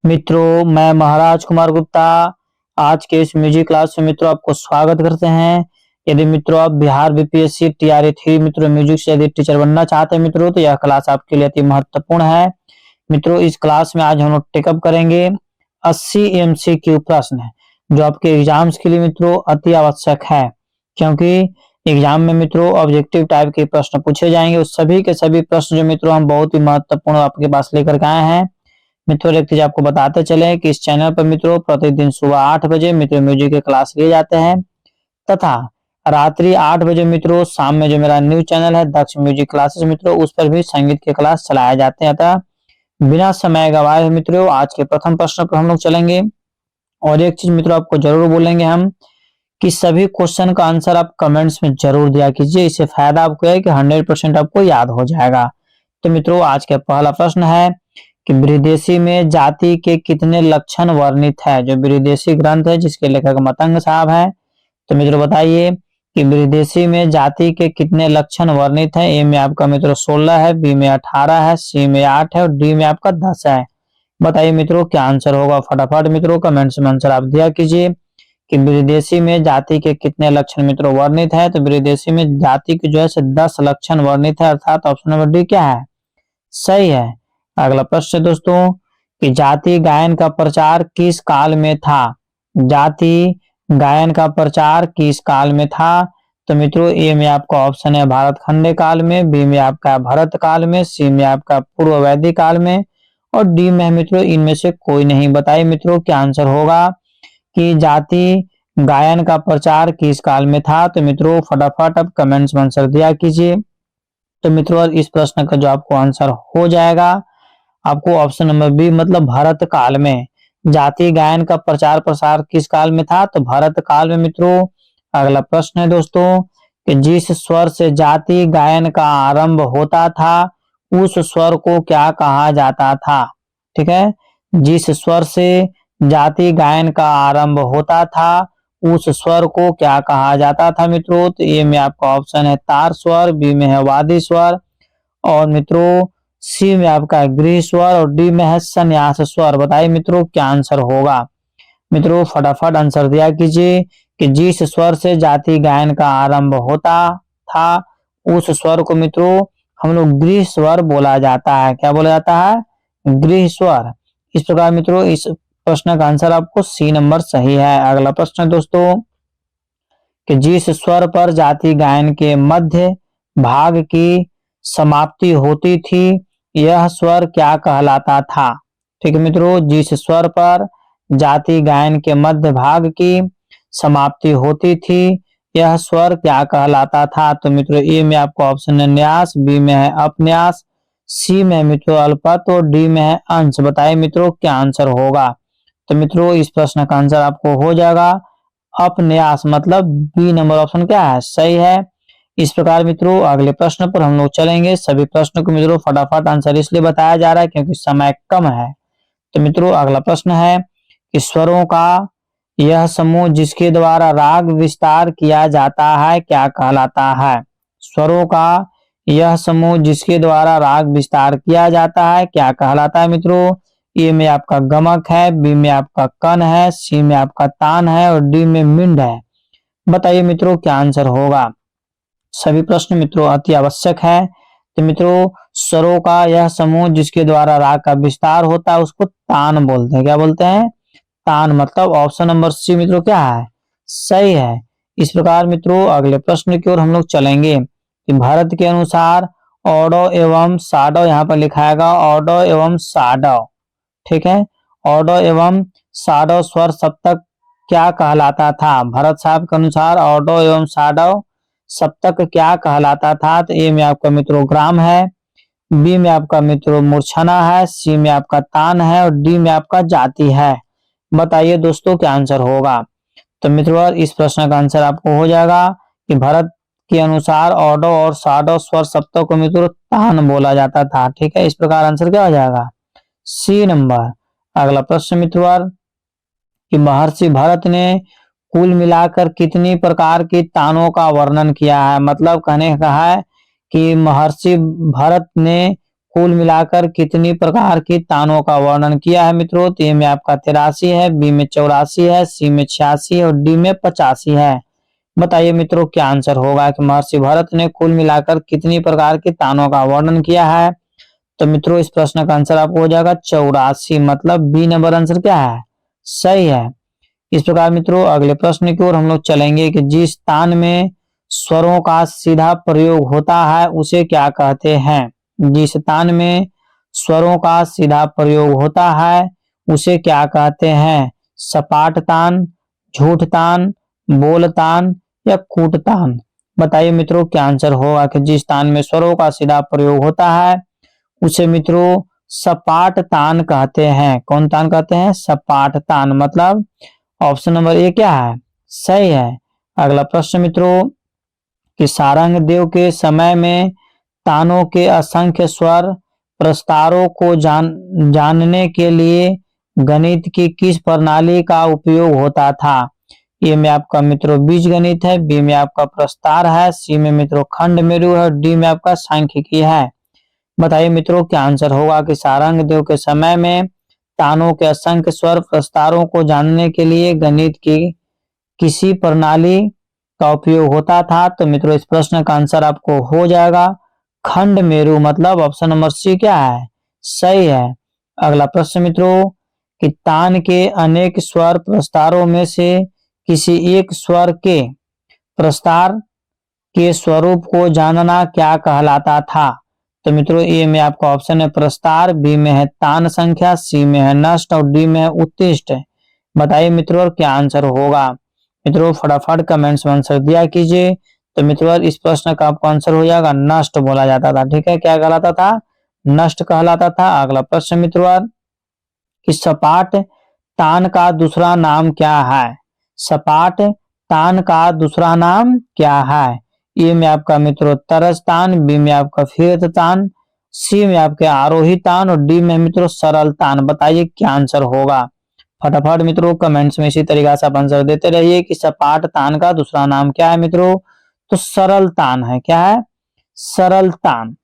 मित्रों, मैं महाराज कुमार गुप्ता आज के इस म्यूजिक क्लास में मित्रों आपको स्वागत करते हैं। यदि मित्रों आप बिहार बीपीएससी टीआरई 3 मित्रों म्यूजिक से यदि टीचर बनना चाहते हैं मित्रों, तो यह क्लास आपके लिए अति महत्वपूर्ण है। मित्रों, इस क्लास में आज हम लोग टेकअप करेंगे 80 एमसीक्यू प्रश्न, जो आपके एग्जाम्स के लिए मित्रों अति आवश्यक है, क्योंकि एग्जाम में मित्रों ऑब्जेक्टिव टाइप के प्रश्न पूछे जाएंगे। उस सभी के सभी प्रश्न जो मित्रों हम बहुत ही महत्वपूर्ण आपके पास लेकर के आए हैं। मित्रों, एक चीज आपको बताते चले कि इस चैनल पर मित्रों प्रतिदिन सुबह 8 बजे मित्रों म्यूजिक के क्लास लिए जाते हैं, तथा रात्रि 8 बजे मित्रों शाम में जो मेरा न्यू चैनल है दक्ष म्यूजिक क्लासेस मित्रों, उस पर भी संगीत के क्लास चलाए जाते हैं। अतः बिना समय गवाए मित्रों आज के प्रथम प्रश्न पर हम लोग चलेंगे। और एक चीज मित्रों आपको जरूर बोलेंगे हम कि सभी क्वेश्चन का आंसर आप कमेंट्स में जरूर दिया कीजिए। इससे फायदा आपको है कि 100% आपको याद हो जाएगा। तो मित्रों, आज का पहला प्रश्न है कि बृहदेशी में जाति के कितने लक्षण वर्णित है। जो बृहदेशी ग्रंथ है जिसके लेखक मतंग साहब है, तो मित्रों बताइए कि बृहदेशी में जाति के कितने लक्षण वर्णित है। ए में आपका मित्रों 16 है, बी में 18 है, सी में 8 है और डी में आपका 10 है। बताइए मित्रों क्या आंसर होगा। फटाफट मित्रों कमेंट्स में आंसर आप दिया कीजिए कि बृहदेशी में जाति के कितने लक्षण मित्रों वर्णित है। तो बृहदेशी में जाति के जो है 10 लक्षण वर्णित है, अर्थात ऑप्शन नंबर डी क्या है, सही है। अगला प्रश्न दोस्तों कि जाति गायन का प्रचार किस काल में था। जाति गायन का प्रचार किस काल में था। तो मित्रों ए में आपका ऑप्शन है भारत खंडे काल में, बी में आपका भरत काल में, सी में आपका पूर्व वैदिक काल में और डी में मित्रों इनमें से कोई नहीं। बताइए मित्रों क्या आंसर होगा कि जाति गायन का प्रचार किस काल में था। तो मित्रों फटाफट अब कमेंट्स में आंसर दिया कीजिए। तो मित्रों इस प्रश्न का जो आपको आंसर हो जाएगा, आपको ऑप्शन नंबर बी मतलब भरत काल में। जाति गायन का प्रचार प्रसार किस काल में था, तो भरत काल में मित्रों। अगला प्रश्न है दोस्तों कि जिस स्वर से जाति गायन का आरंभ होता था उस स्वर को क्या कहा जाता था। ठीक है, जिस स्वर से जाति गायन का आरंभ होता था उस स्वर को क्या कहा जाता था मित्रों। तो ए में आपका ऑप्शन है तार स्वर, बी में है वादी स्वर और मित्रों सी में आपका गृह स्वर और डी में है संन्यास स्वर। बताइए मित्रों क्या आंसर होगा। मित्रों फटाफट आंसर दिया कीजिए कि जिस स्वर से जाति गायन का आरंभ होता था उस स्वर को मित्रों हम लोग गृह स्वर बोला जाता है। क्या बोला जाता है, गृह स्वर। इस प्रकार मित्रों इस प्रश्न का आंसर आपको सी नंबर सही है। अगला प्रश्न दोस्तों कि जिस स्वर पर जाति गायन के मध्य भाग की समाप्ति होती थी यह स्वर क्या कहलाता था। ठीक है मित्रों, जिस स्वर पर जाति गायन के मध्य भाग की समाप्ति होती थी यह स्वर क्या कहलाता था। तो मित्रों ए में आपको ऑप्शन है न्यास, बी में है अपन्यास, सी में मित्रों अल्पत और डी में है अंश। बताइए मित्रों क्या आंसर होगा। तो मित्रों इस प्रश्न का आंसर आपको हो जाएगा अपन्यास, मतलब बी नंबर ऑप्शन क्या है, सही है। इस प्रकार मित्रों अगले प्रश्न पर हम लोग चलेंगे। सभी प्रश्नों को मित्रों फटाफट आंसर इसलिए बताया जा रहा है क्योंकि समय कम है। तो मित्रों अगला प्रश्न है कि स्वरों का यह समूह जिसके द्वारा राग विस्तार किया जाता है क्या कहलाता है। स्वरों का यह समूह जिसके द्वारा राग विस्तार किया जाता है क्या कहलाता है मित्रों। ए में आपका गमक है, बी में आपका कन है, सी में आपका तान है और डी में मिंड है। बताइए मित्रों क्या आंसर होगा। सभी प्रश्न मित्रों अति आवश्यक है। तो मित्रों स्वरों का यह समूह जिसके द्वारा राग का विस्तार होता है उसको तान बोलते हैं। क्या बोलते हैं, तान। मतलब ऑप्शन नंबर सी मित्रों क्या है, सही है। इस प्रकार मित्रों अगले प्रश्न की ओर हम लोग चलेंगे कि भारत के अनुसार ऑडो एवं साडो, यहाँ पर लिखाएगा ऑडो एवं साडो। ठीक है, ऑडो एवं साडो स्वर सप्तक क्या कहलाता था। भरत साहब के अनुसार ऑडो एवं साडो सप्तक क्या कहलाता था। तो ए में आपका मित्रों ग्राम है, बी में आपका मित्रों मूर्छना है, सी में आपका तान है और डी में आपका जाति है। बताइए दोस्तों क्या आंसर होगा। तो मित्रों इस प्रश्न का आंसर आपको हो जाएगा कि भरत के अनुसार ऑडो और साडो स्वर सप्तक को मित्रों तान बोला जाता था। ठीक है, इस प्रकार आंसर क्या हो जाएगा, सी नंबर। अगला प्रश्न मित्रों कि महर्षि भरत ने कुल मिलाकर कितनी प्रकार की तानों का वर्णन किया है। मतलब कहने का है कि महर्षि भरत ने कुल मिलाकर कितनी प्रकार की तानों का वर्णन किया है मित्रों? तो ए में आपका 83 है, बी में 84 है, सी में 86 है और डी में 85 है। बताइए मित्रों क्या आंसर होगा कि महर्षि भरत ने कुल मिलाकर कितनी प्रकार की तानों का वर्णन किया है? तो मित्रों इस प्रश्न का आंसर आपको हो जाएगा 84, मतलब बी नंबर आंसर क्या है? सही है। इस प्रकार मित्रों अगले प्रश्न की ओर हम लोग चलेंगे कि जिस तान में स्वरों का सीधा प्रयोग होता है उसे क्या कहते हैं? जिस तान में स्वरों का सीधा प्रयोग होता है उसे क्या कहते हैं? सपाट तान, झूठ तान, बोल तान या कूट तान? बताइए मित्रों क्या आंसर होगा कि जिस तान में स्वरों का सीधा प्रयोग होता है उसे मित्रों सपाट तान कहते हैं। कौन तान कहते हैं? सपाट तान, मतलब ऑप्शन नंबर ए क्या है? सही है। अगला प्रश्न मित्रों कि सारंगदेव के समय में तानों के असंख्य स्वर प्रस्तारों को जानने के लिए गणित की किस प्रणाली का उपयोग होता था? ए में आपका मित्रों बीज गणित है, बी में आपका प्रस्तार है, सी में मित्रों खंड मेरु है और डी में आपका सांख्यिकी है। बताइए मित्रों क्या आंसर होगा कि सारंगदेव के समय में तानों के असंख्य स्वर प्रस्तारों को जानने के लिए गणित की किसी प्रणाली का उपयोग होता था? तो मित्रों इस प्रश्न का आंसर आपको हो जाएगा खंड मेरु, मतलब ऑप्शन नंबर सी क्या है? सही है। अगला प्रश्न मित्रों कि तान के अनेक स्वर प्रस्तारों में से किसी एक स्वर के प्रस्तार के स्वरूप को जानना क्या कहलाता था? तो मित्रों ए में आपका ऑप्शन है प्रस्तार, बी में है तान संख्या, सी में है नष्ट और डी में है उत्तिष्ठ। बताइए मित्रों क्या आंसर होगा? मित्रों फटाफट कमेंट्स में आंसर दिया कीजिए। तो मित्रों इस प्रश्न का आपको आंसर हो जाएगा नष्ट बोला जाता था। ठीक है, क्या कहलाता था? नष्ट कहलाता था। अगला प्रश्न मित्रों कि सपाट तान का दूसरा नाम क्या है? सपाट तान का दूसरा नाम क्या है? ए में आपका मित्रों तरस तान, बी में आपका फिरत तान, सी में आपके आरोही तान और डी में मित्रों सरल तान। बताइए क्या आंसर होगा? फटाफट मित्रों कमेंट्स में इसी तरीका से आप आंसर देते रहिए कि सपाट तान का दूसरा नाम क्या है मित्रों? तो सरल तान है। क्या है? सरल तान।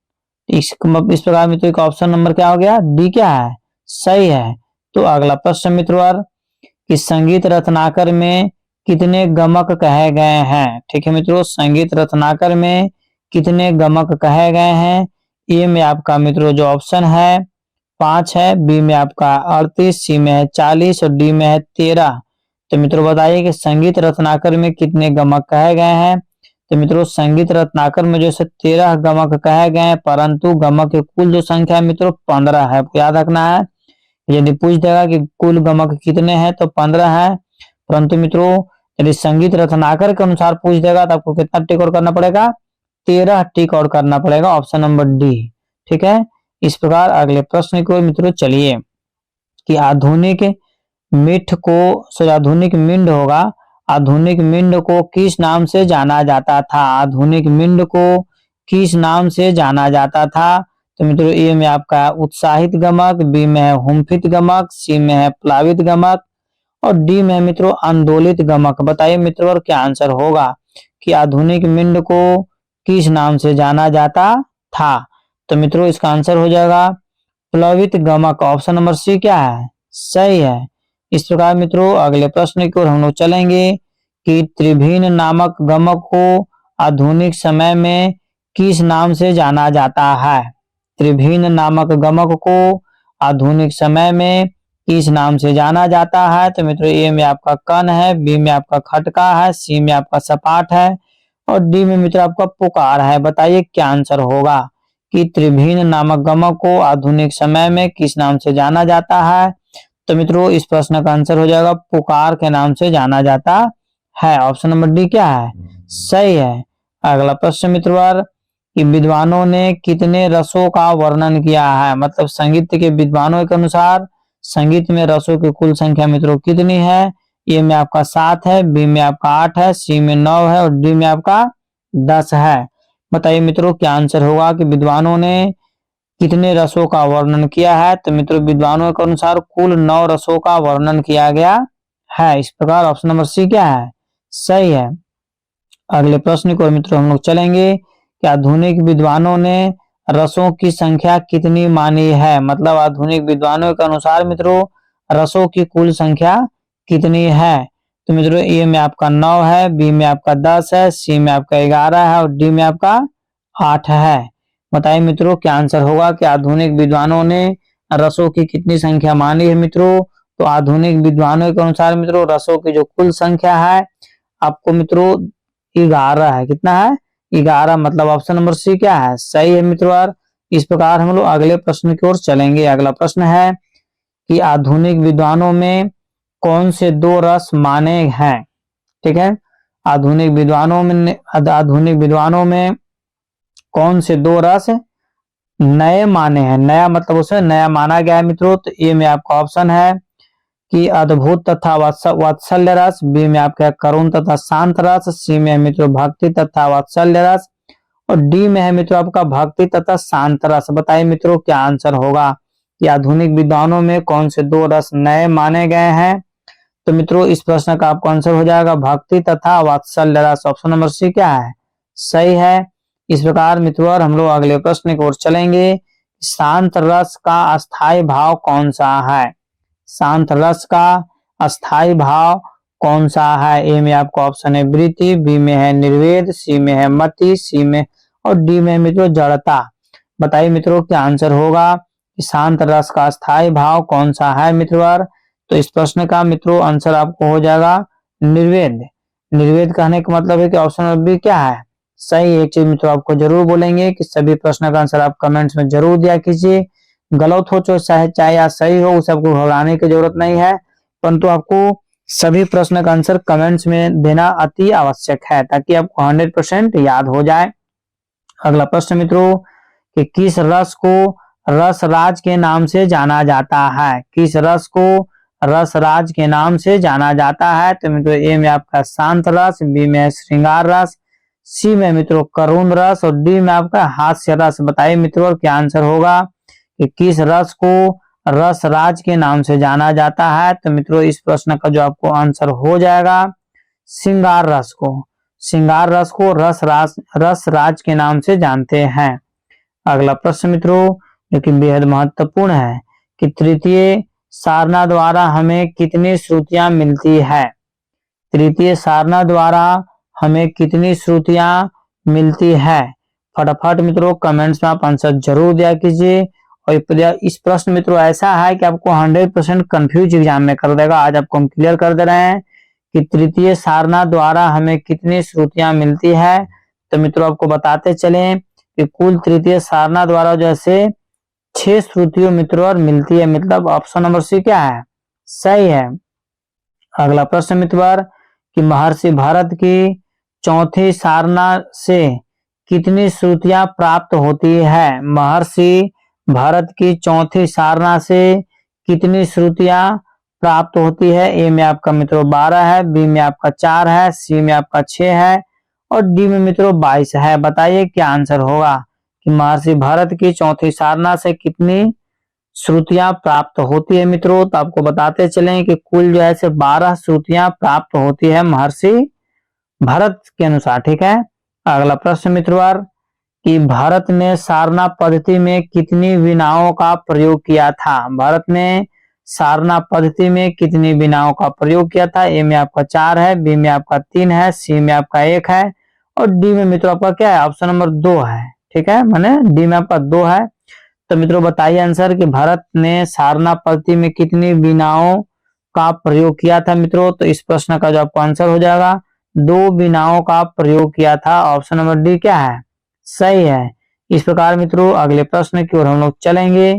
इस प्रकार मित्रों का ऑप्शन नंबर क्या हो गया? डी क्या है? सही है। तो अगला प्रश्न मित्रों कि संगीत रत्नाकर में कितने गमक कहे गए हैं? ठीक है मित्रों, संगीत रत्नाकर में कितने गमक कहे गए हैं? ए में आपका मित्रों जो ऑप्शन है 5 है, बी में आपका 38, सी में है 40 और डी में है 13। तो मित्रों बताइए कि संगीत रत्नाकर में कितने गमक कहे गए हैं? तो मित्रों संगीत रत्नाकर में जो 13 गमक कहे गए हैं, परंतु गमक की कुल जो संख्या है मित्रों 15 है। आपको याद रखना है, यदि पूछ देगा कि कुल गमक कितने हैं तो 15 है, परंतु मित्रों यदि संगीत रत्नाकर के अनुसार पूछ देगा तो आपको कितना टिक और करना पड़ेगा? 13 टिक और करना पड़ेगा, ऑप्शन नंबर डी। ठीक है, इस प्रकार अगले प्रश्न की ओर मित्रों चलिए कि आधुनिक आधुनिक मिंड होगा, आधुनिक मिंड को किस नाम से जाना जाता था? आधुनिक मिंड को किस नाम से जाना जाता था? तो मित्रों ए में आपका उत्साहित गमक, बी में है हुम्फित गमक, सी में है प्लावित गमक और डी में मित्रों आंदोलित गमक। बताइए मित्रों और क्या आंसर होगा कि आधुनिक मिंड को किस नाम से जाना जाता था? तो मित्रों इसका आंसर हो जाएगा प्लावित गमक, ऑप्शन नंबर सी क्या है? सही है। इस प्रकार मित्रों अगले प्रश्न की ओर हम लोग चलेंगे कि त्रिभिन्न नामक गमक को आधुनिक समय में किस नाम से जाना जाता है? त्रिभिन्न नामक गमक को आधुनिक समय में किस नाम से जाना जाता है? तो मित्रों ए में आपका कण है, बी में आपका खटका है, सी में आपका सपाट है और डी में मित्रों आपका पुकार है। बताइए क्या आंसर होगा कि त्रिभिन्न नामक गमक को आधुनिक समय में किस नाम से जाना जाता है? तो मित्रों इस प्रश्न का आंसर हो जाएगा पुकार के नाम से जाना जाता है, ऑप्शन नंबर डी क्या है? सही है। अगला प्रश्न मित्रों कि विद्वानों ने कितने रसों का वर्णन किया है? मतलब संगीत के विद्वानों के अनुसार संगीत में रसों की कुल संख्या मित्रों कितनी है? ए में आपका 7 है, बी में आपका 8 है, सी में 9 है और डी में आपका 10 है। बताइए मित्रों क्या आंसर होगा कि विद्वानों ने कितने रसों का वर्णन किया है? तो मित्रों विद्वानों के अनुसार कुल 9 रसों का वर्णन किया गया है। इस प्रकार ऑप्शन नंबर सी क्या है? सही है। अगले प्रश्न को मित्रों हम लोग चलेंगे कि आधुनिक विद्वानों ने रसों की संख्या कितनी मानी है? मतलब आधुनिक विद्वानों के अनुसार मित्रों रसों की कुल संख्या कितनी है? तो मित्रों ए में आपका 9 है, बी में आपका 10 है, सी में आपका 11 है और डी में आपका 8 है। बताइए मित्रों क्या आंसर होगा कि आधुनिक विद्वानों ने रसों की कितनी संख्या मानी है मित्रों? तो आधुनिक विद्वानों के अनुसार मित्रों रसों की जो कुल संख्या है आपको मित्रों 11 है। कितना है? 11। मतलब ऑप्शन नंबर सी क्या है? सही है मित्रों। और इस प्रकार हम लोग अगले प्रश्न की ओर चलेंगे। अगला प्रश्न है कि आधुनिक विद्वानों में कौन से दो रस माने हैं? ठीक है, आधुनिक विद्वानों में कौन से दो रस नए माने हैं? नया मतलब उसे नया माना गया है मित्रों। तो ए में आपका ऑप्शन है कि अद्भुत तथा वात्सल्य रस, बी में आपका करुण तथा शांत रस, सी में है मित्रों भक्ति तथा वात्सल्य रस और डी में है मित्रों आपका भक्ति तथा शांत रस। बताइए मित्रों क्या आंसर होगा कि आधुनिक विद्वानों में कौन से दो रस नए माने गए हैं? तो मित्रों इस प्रश्न का आपका आंसर हो जाएगा भक्ति तथा वात्सल्य रस। ऑप्शन नंबर सी क्या है? सही है। इस प्रकार मित्रों हम लोग अगले प्रश्न की ओर चलेंगे। शांत रस का अस्थायी भाव कौन सा है? शांत रस का अस्थायी भाव कौन सा है? ए में आपका ऑप्शन है वृत्ति, बी में है निर्वेद, सी में है मति, सी में और डी में मित्रों जड़ता। बताइए मित्रों क्या आंसर होगा कि शांत रस का अस्थायी भाव कौन सा है मित्रों? तो इस प्रश्न का मित्रों आंसर आपको हो जाएगा निर्वेद। निर्वेद कहने का मतलब है कि ऑप्शन नंबर बी क्या है? सही। एक चीज मित्रों आपको जरूर बोलेंगे कि सभी प्रश्न का आंसर आप कमेंट्स में जरूर दिया कीजिए। गलत हो चाहे या सही हो उसे आपको घबराने की जरूरत नहीं है, परंतु आपको सभी प्रश्न का आंसर कमेंट्स में देना अति आवश्यक है ताकि आपको 100% याद हो जाए। अगला प्रश्न मित्रों कि किस रस को रसराज के नाम से जाना जाता है? किस रस को रसराज के नाम से जाना जाता है? तो मित्रों ए में आपका शांत रस, बी में श्रृंगार रस, सी में मित्रों करुण रस और डी में आपका हास्य रस। बताइए मित्रों क्या आंसर होगा कि किस रस को रसराज के नाम से जाना जाता है? तो मित्रों इस प्रश्न का जो आपको आंसर हो जाएगा श्रृंगार रस को। श्रृंगार रस को रसराज के नाम से जानते हैं। अगला प्रश्न मित्रों जो कि बेहद महत्वपूर्ण है कि तृतीय सारना द्वारा हमें कितनी श्रुतियां मिलती है? तृतीय सारना द्वारा हमें कितनी श्रुतियां मिलती है? फटाफट मित्रों कमेंट्स में आप आंसर जरूर दिया कीजिए। और इस प्रश्न मित्रों ऐसा है कि आपको 100% कंफ्यूज एग्जाम में कर देगा। आज आपको हम क्लियर कर दे रहे हैं कि तृतीय सारना द्वारा हमें कितनी श्रुतियां मिलती है। तो मित्रों आपको बताते चलें कि कुल तृतीय सारना द्वारा जैसे 6 श्रुतियों मित्रों मिलती है। मतलब ऑप्शन नंबर सी क्या है? सही है। अगला प्रश्न मित्रों कि महर्षि भरत की चौथी सारना से कितनी श्रुतियां प्राप्त होती है? महर्षि भरत की चौथी सारना से कितनी श्रुतियां प्राप्त होती है? ए में आपका मित्रों 12 है, बी में आपका 4 है, सी में आपका 6 है और डी में मित्रों 22 है। बताइए क्या आंसर होगा कि महर्षि भरत की चौथी सारना से कितनी श्रुतियां प्राप्त होती है मित्रों? तो आपको बताते चलें कि कुल जो है 12 श्रुतियां प्राप्त होती है महर्षि भरत के अनुसार। ठीक है। अगला प्रश्न मित्रों कि भारत ने सारना पद्धति में कितनी विनाओं का प्रयोग किया था? भारत ने सारना पद्धति में कितनी विनाओं का प्रयोग किया था? ए में आपका 4 है, बी में आपका 3 है, सी में आपका 1 है और डी में मित्रों आपका क्या है? ऑप्शन नंबर 2 है। ठीक है, माने डी में आपका 2 है। तो मित्रों बताइए आंसर कि भारत ने सारना पद्धति में कितनी विनाओं का प्रयोग किया था मित्रों? तो इस प्रश्न का जो आपको आंसर हो जाएगा 2 विनाओं का प्रयोग किया था। ऑप्शन नंबर डी क्या है? सही है। इस प्रकार मित्रों अगले प्रश्न की ओर हम लोग चलेंगे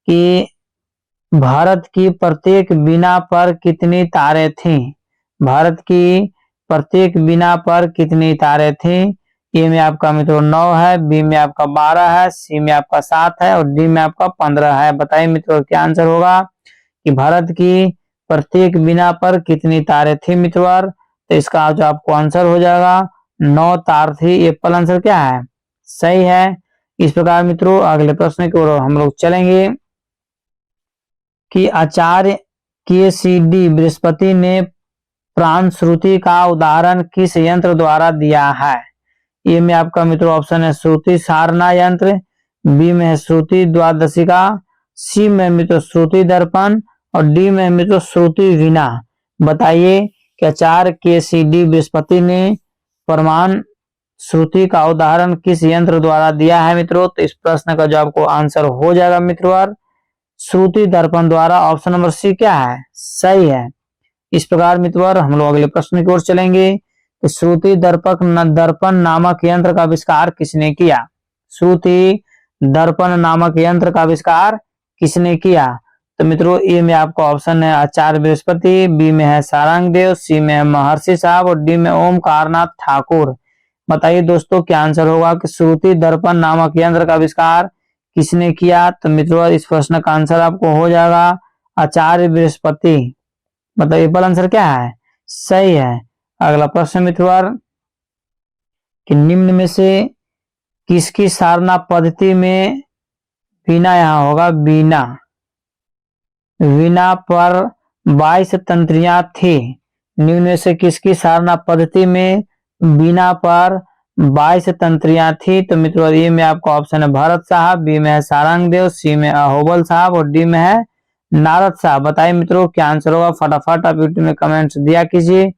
कि भारत की प्रत्येक बीना पर कितनी तारें थीं? भारत की प्रत्येक बीना पर कितनी तारें थीं? ए में आपका मित्रों 9 है, बी में आपका 12 है, सी में आपका 7 है और डी में आपका 15 है। बताइए मित्रों क्या आंसर होगा कि भारत की प्रत्येक बीना पर कितनी तारें थी मित्रों? तो इसका जो आपको आंसर हो जाएगा 9 तार थी। ये पल आंसर क्या है? सही है। इस प्रकार मित्रों अगले प्रश्न की ओर हम लोग चलेंगे कि आचार्य KCD बृहस्पति ने प्राण श्रुति का उदाहरण किस यंत्र द्वारा दिया है? ए में आपका मित्रों ऑप्शन है श्रुति सारना यंत्र, बी में है श्रुति द्वादशिका, सी में मित्रों श्रुति दर्पण और डी में मित्रों श्रुति वीणा। बताइए कि आचार्य के.सी.डी. बृहस्पति ने प्रमाण श्रुति का उदाहरण किस यंत्र द्वारा दिया है मित्रों? तो इस प्रश्न का जो आपको आंसर हो जाएगा मित्रों श्रुति दर्पण द्वारा। ऑप्शन नंबर सी क्या है? सही है। इस प्रकार मित्रों हम लोग अगले प्रश्न की ओर चलेंगे। तो श्रुति दर्पण नामक यंत्र का आविष्कार किसने किया? श्रुति दर्पण नामक यंत्र का आविष्कार किसने किया? तो मित्रों ए में आपका ऑप्शन है आचार्य बृहस्पति, बी में है सारंगदेव, सी में है महर्षि साहब और डी में ओमकारनाथ ठाकुर। बताइए दोस्तों क्या आंसर होगा कि श्रुति दर्पण नामक यंत्र का आविष्कार किसने किया? तो मित्रों इस प्रश्न का आंसर आपको हो जाएगा आचार्य बृहस्पति। मतलब ये पहला आंसर क्या है? सही है। अगला प्रश्न मित्रों कि निम्न में से किसकी सारना पद्धति में वीणा यहाँ होगा? वीणा पर 22 तंत्रियां थी। निम्न में से किसकी सारना पद्धति में वीणा पर 22 तंत्रियां थी? तो मित्रों ए में आपका ऑप्शन है भरत साहब, बी में है सारंगदेव, सी में अहोबल साहब और डी में है नारद साहब। बताइए मित्रों क्या आंसर होगा? फटाफट आप यूट्यूब में कमेंट्स दिया कीजिए।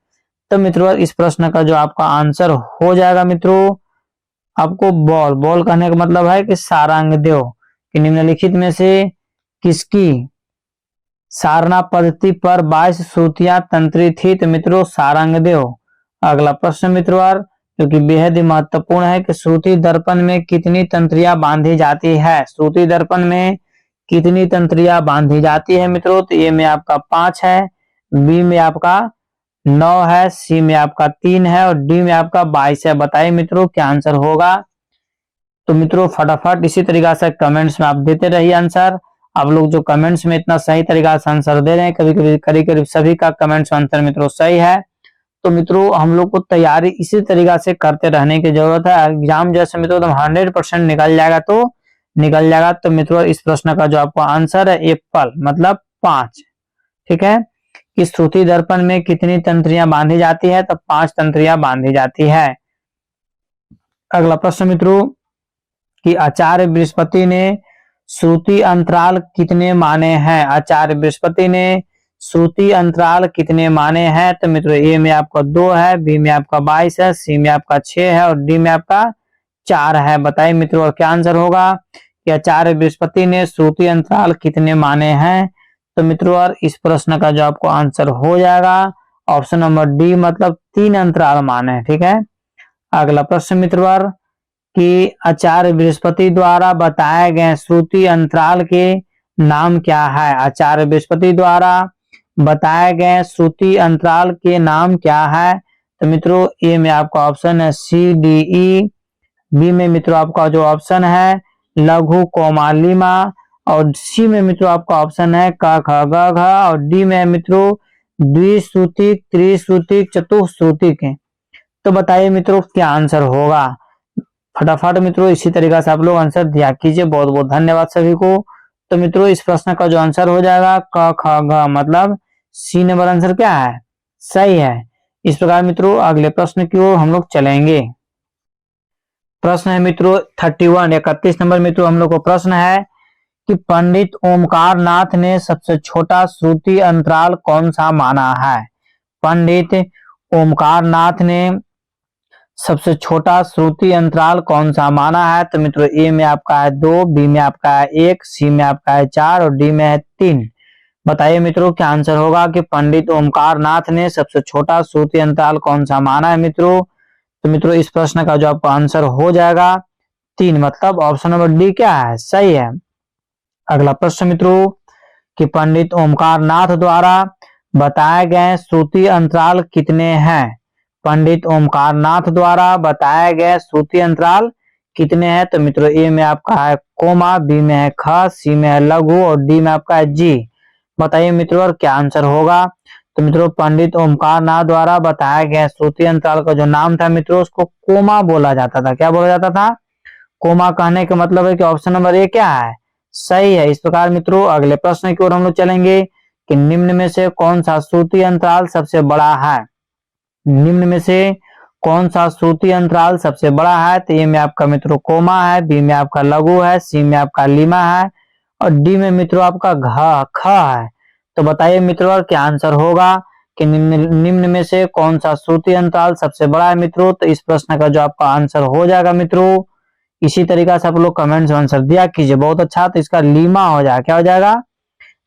तो मित्रों इस प्रश्न का जो आपका आंसर हो जाएगा मित्रों आपको बॉल कहने का मतलब है कि सारंगदेव। कि निम्नलिखित में से किसकी सारना पद्धति पर 22 श्रुतियां तंत्री थी? तो मित्रों सारंगदेव। अगला प्रश्न मित्रों जो कि बेहद ही महत्वपूर्ण है कि श्रुति दर्पण में कितनी तंत्रियां बांधी जाती है? श्रुति दर्पण में कितनी तंत्रियां बांधी जाती है मित्रों? तो ए में आपका 5 है, बी में आपका 9 है, सी में आपका 3 है और डी में आपका 22 है। बताइए मित्रों क्या आंसर होगा? तो मित्रों फटाफट इसी तरीका से कमेंट्स में आप देते रहिए आंसर। आप लोग जो कमेंट्स में इतना सही तरीका से आंसर दे रहे हैं, कभी करीब सभी का कमेंट्स आंसर मित्रों सही है। तो मित्रों हम लोग को तैयारी इसी तरीका से करते रहने की जरूरत है। एग्जाम जैसे मित्रों 100% निकल जाएगा। तो मित्रों इस प्रश्न का जो आपको आंसर है एप्पल मतलब 5। ठीक है। कि श्रुति दर्पण में कितनी तंत्रियां बांधी जाती है? तो 5 तंत्रियां बांधी जाती है। अगला प्रश्न मित्रों कि आचार्य बृहस्पति ने श्रुति अंतराल कितने माने हैं? आचार्य बृहस्पति ने श्रुति अंतराल कितने माने हैं? तो मित्रों ए में आपका 2 है, बी में आपका 22 है, सी में आपका 6 है और डी में आपका 4 है। बताइए मित्रों क्या आंसर होगा कि आचार्य बृहस्पति ने श्रुति अंतराल कितने माने हैं? तो मित्रों इस प्रश्न का जो आपको आंसर हो जाएगा ऑप्शन नंबर डी मतलब 3 अंतराल माने। ठीक है। अगला प्रश्न मित्रों कि आचार्य बृहस्पति द्वारा बताए गए श्रुति अंतराल के नाम क्या है? आचार्य बृहस्पति द्वारा बताए गए श्रुति अंतराल के नाम क्या है? तो मित्रों ए में आपका ऑप्शन है सी डी ई, बी में मित्रों आपका जो ऑप्शन है लघु कोमालिमा और सी में मित्रों आपका ऑप्शन है क ख ग घ और डी में मित्रों द्विश्रुतिक, त्रिश्रुतिक, चतुश्रुतिक। तो बताइए मित्रों क्या आंसर होगा? फटाफट मित्रों इसी तरीका से आप लोग आंसर दिया कीजिए। बहुत बहुत धन्यवाद सभी को। तो मित्रों इस प्रश्न का जो आंसर हो जाएगा क ख ग मतलब सी नंबर आंसर क्या है? सही है। इस प्रकार मित्रों अगले प्रश्न की ओर हम लोग चलेंगे। प्रश्न है मित्रों 31 नंबर मित्रों हम लोग को प्रश्न है कि पंडित ओमकार नाथ ने सबसे छोटा श्रुति अंतराल कौन सा माना है? पंडित ओमकार नाथ ने सबसे छोटा श्रुति अंतराल कौन सा माना है? तो मित्रों ए में आपका है 2, बी में आपका है 1, सी में आपका है 4 और डी में है 3। बताइए मित्रों क्या आंसर होगा कि पंडित ओमकार नाथ ने सबसे छोटा श्रुति अंतराल कौन सा माना है मित्रों? तो मित्रों इस प्रश्न का जो आपका आंसर हो जाएगा 3 मतलब ऑप्शन नंबर डी क्या है? सही है। अगला प्रश्न मित्रों कि पंडित ओमकार नाथ द्वारा बताए गए श्रुति अंतराल कितने हैं? पंडित ओमकार नाथ द्वारा बताए गए श्रुति अंतराल कितने हैं? तो मित्रों ए में आपका है कोमा, बी में है ख, सी में है लघु और डी में आपका है जी। बताइए मित्रों क्या आंसर होगा? तो मित्रों पंडित ओमकार नाथ द्वारा बताया गया श्रुति अंतराल का जो नाम था मित्रों उसको कोमा बोला जाता था। क्या बोला जाता था? कोमा। कहने का मतलब है कि ऑप्शन नंबर ए क्या है? सही है। इस प्रकार मित्रों अगले प्रश्न की ओर हम लोग चलेंगे कि निम्न में से कौन सा श्रुति अंतराल सबसे बड़ा है? निम्न में से कौन सा श्रुति अंतराल सबसे बड़ा है? तो ए में आपका मित्रों कोमा है, बी में आपका लघु है, सी में आपका लीमा है और डी में मित्रों आपका ख है। तो बताइए मित्रों क्या आंसर होगा कि निम्न में से कौन सा श्रुति अंतराल सबसे बड़ा है मित्रों? तो इस प्रश्न का जो आपका आंसर हो जाएगा मित्रों, इसी तरीका से आप लोग कमेंट्स में आंसर दिया कीजिए। बहुत अच्छा, तो इसका लीमा हो जाएगा। क्या हो जाएगा?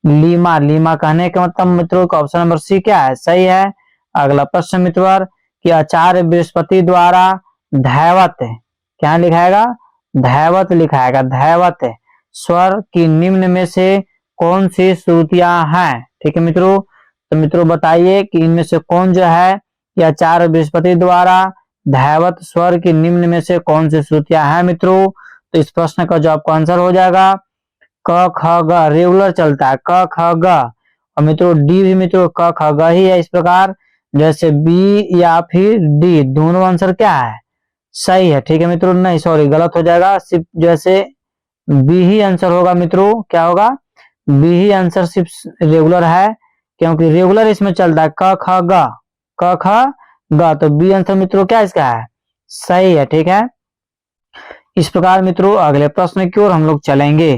लीमा। लीमा कहने का मतलब मित्रों का ऑप्शन नंबर सी क्या है? सही है। अगला प्रश्न मित्रों कि आचार्य बृहस्पति द्वारा धैवत, क्या लिखाएगा? धैवत लिखाएगा, धैवत स्वर की निम्न में से कौन सी श्रुतियां हैं? ठीक है मित्रों, तो मित्रों बताइए कि इनमें से कौन जो है कि आचार्य बृहस्पति द्वारा धैवत स्वर की निम्न में से कौन सी श्रुतियां हैं मित्रों? तो इस प्रश्न का जो आपका आंसर हो जाएगा क ख ग, रेगुलर चलता है क ख ग। और मित्रों डी भी मित्रों क ख ग ही है। इस प्रकार जैसे बी या फिर डी, दोनों आंसर क्या है? सही है। ठीक है मित्रों, नहीं सॉरी गलत हो जाएगा, सिर्फ जैसे बी ही आंसर होगा मित्रों। क्या होगा? बी ही आंसर सिर्फ रेगुलर है, क्योंकि रेगुलर इसमें चलता है क ख ग, क ख ग। तो बी आंसर मित्रों क्या इसका है? सही है। ठीक है, इस प्रकार मित्रों अगले प्रश्न की ओर हम लोग चलेंगे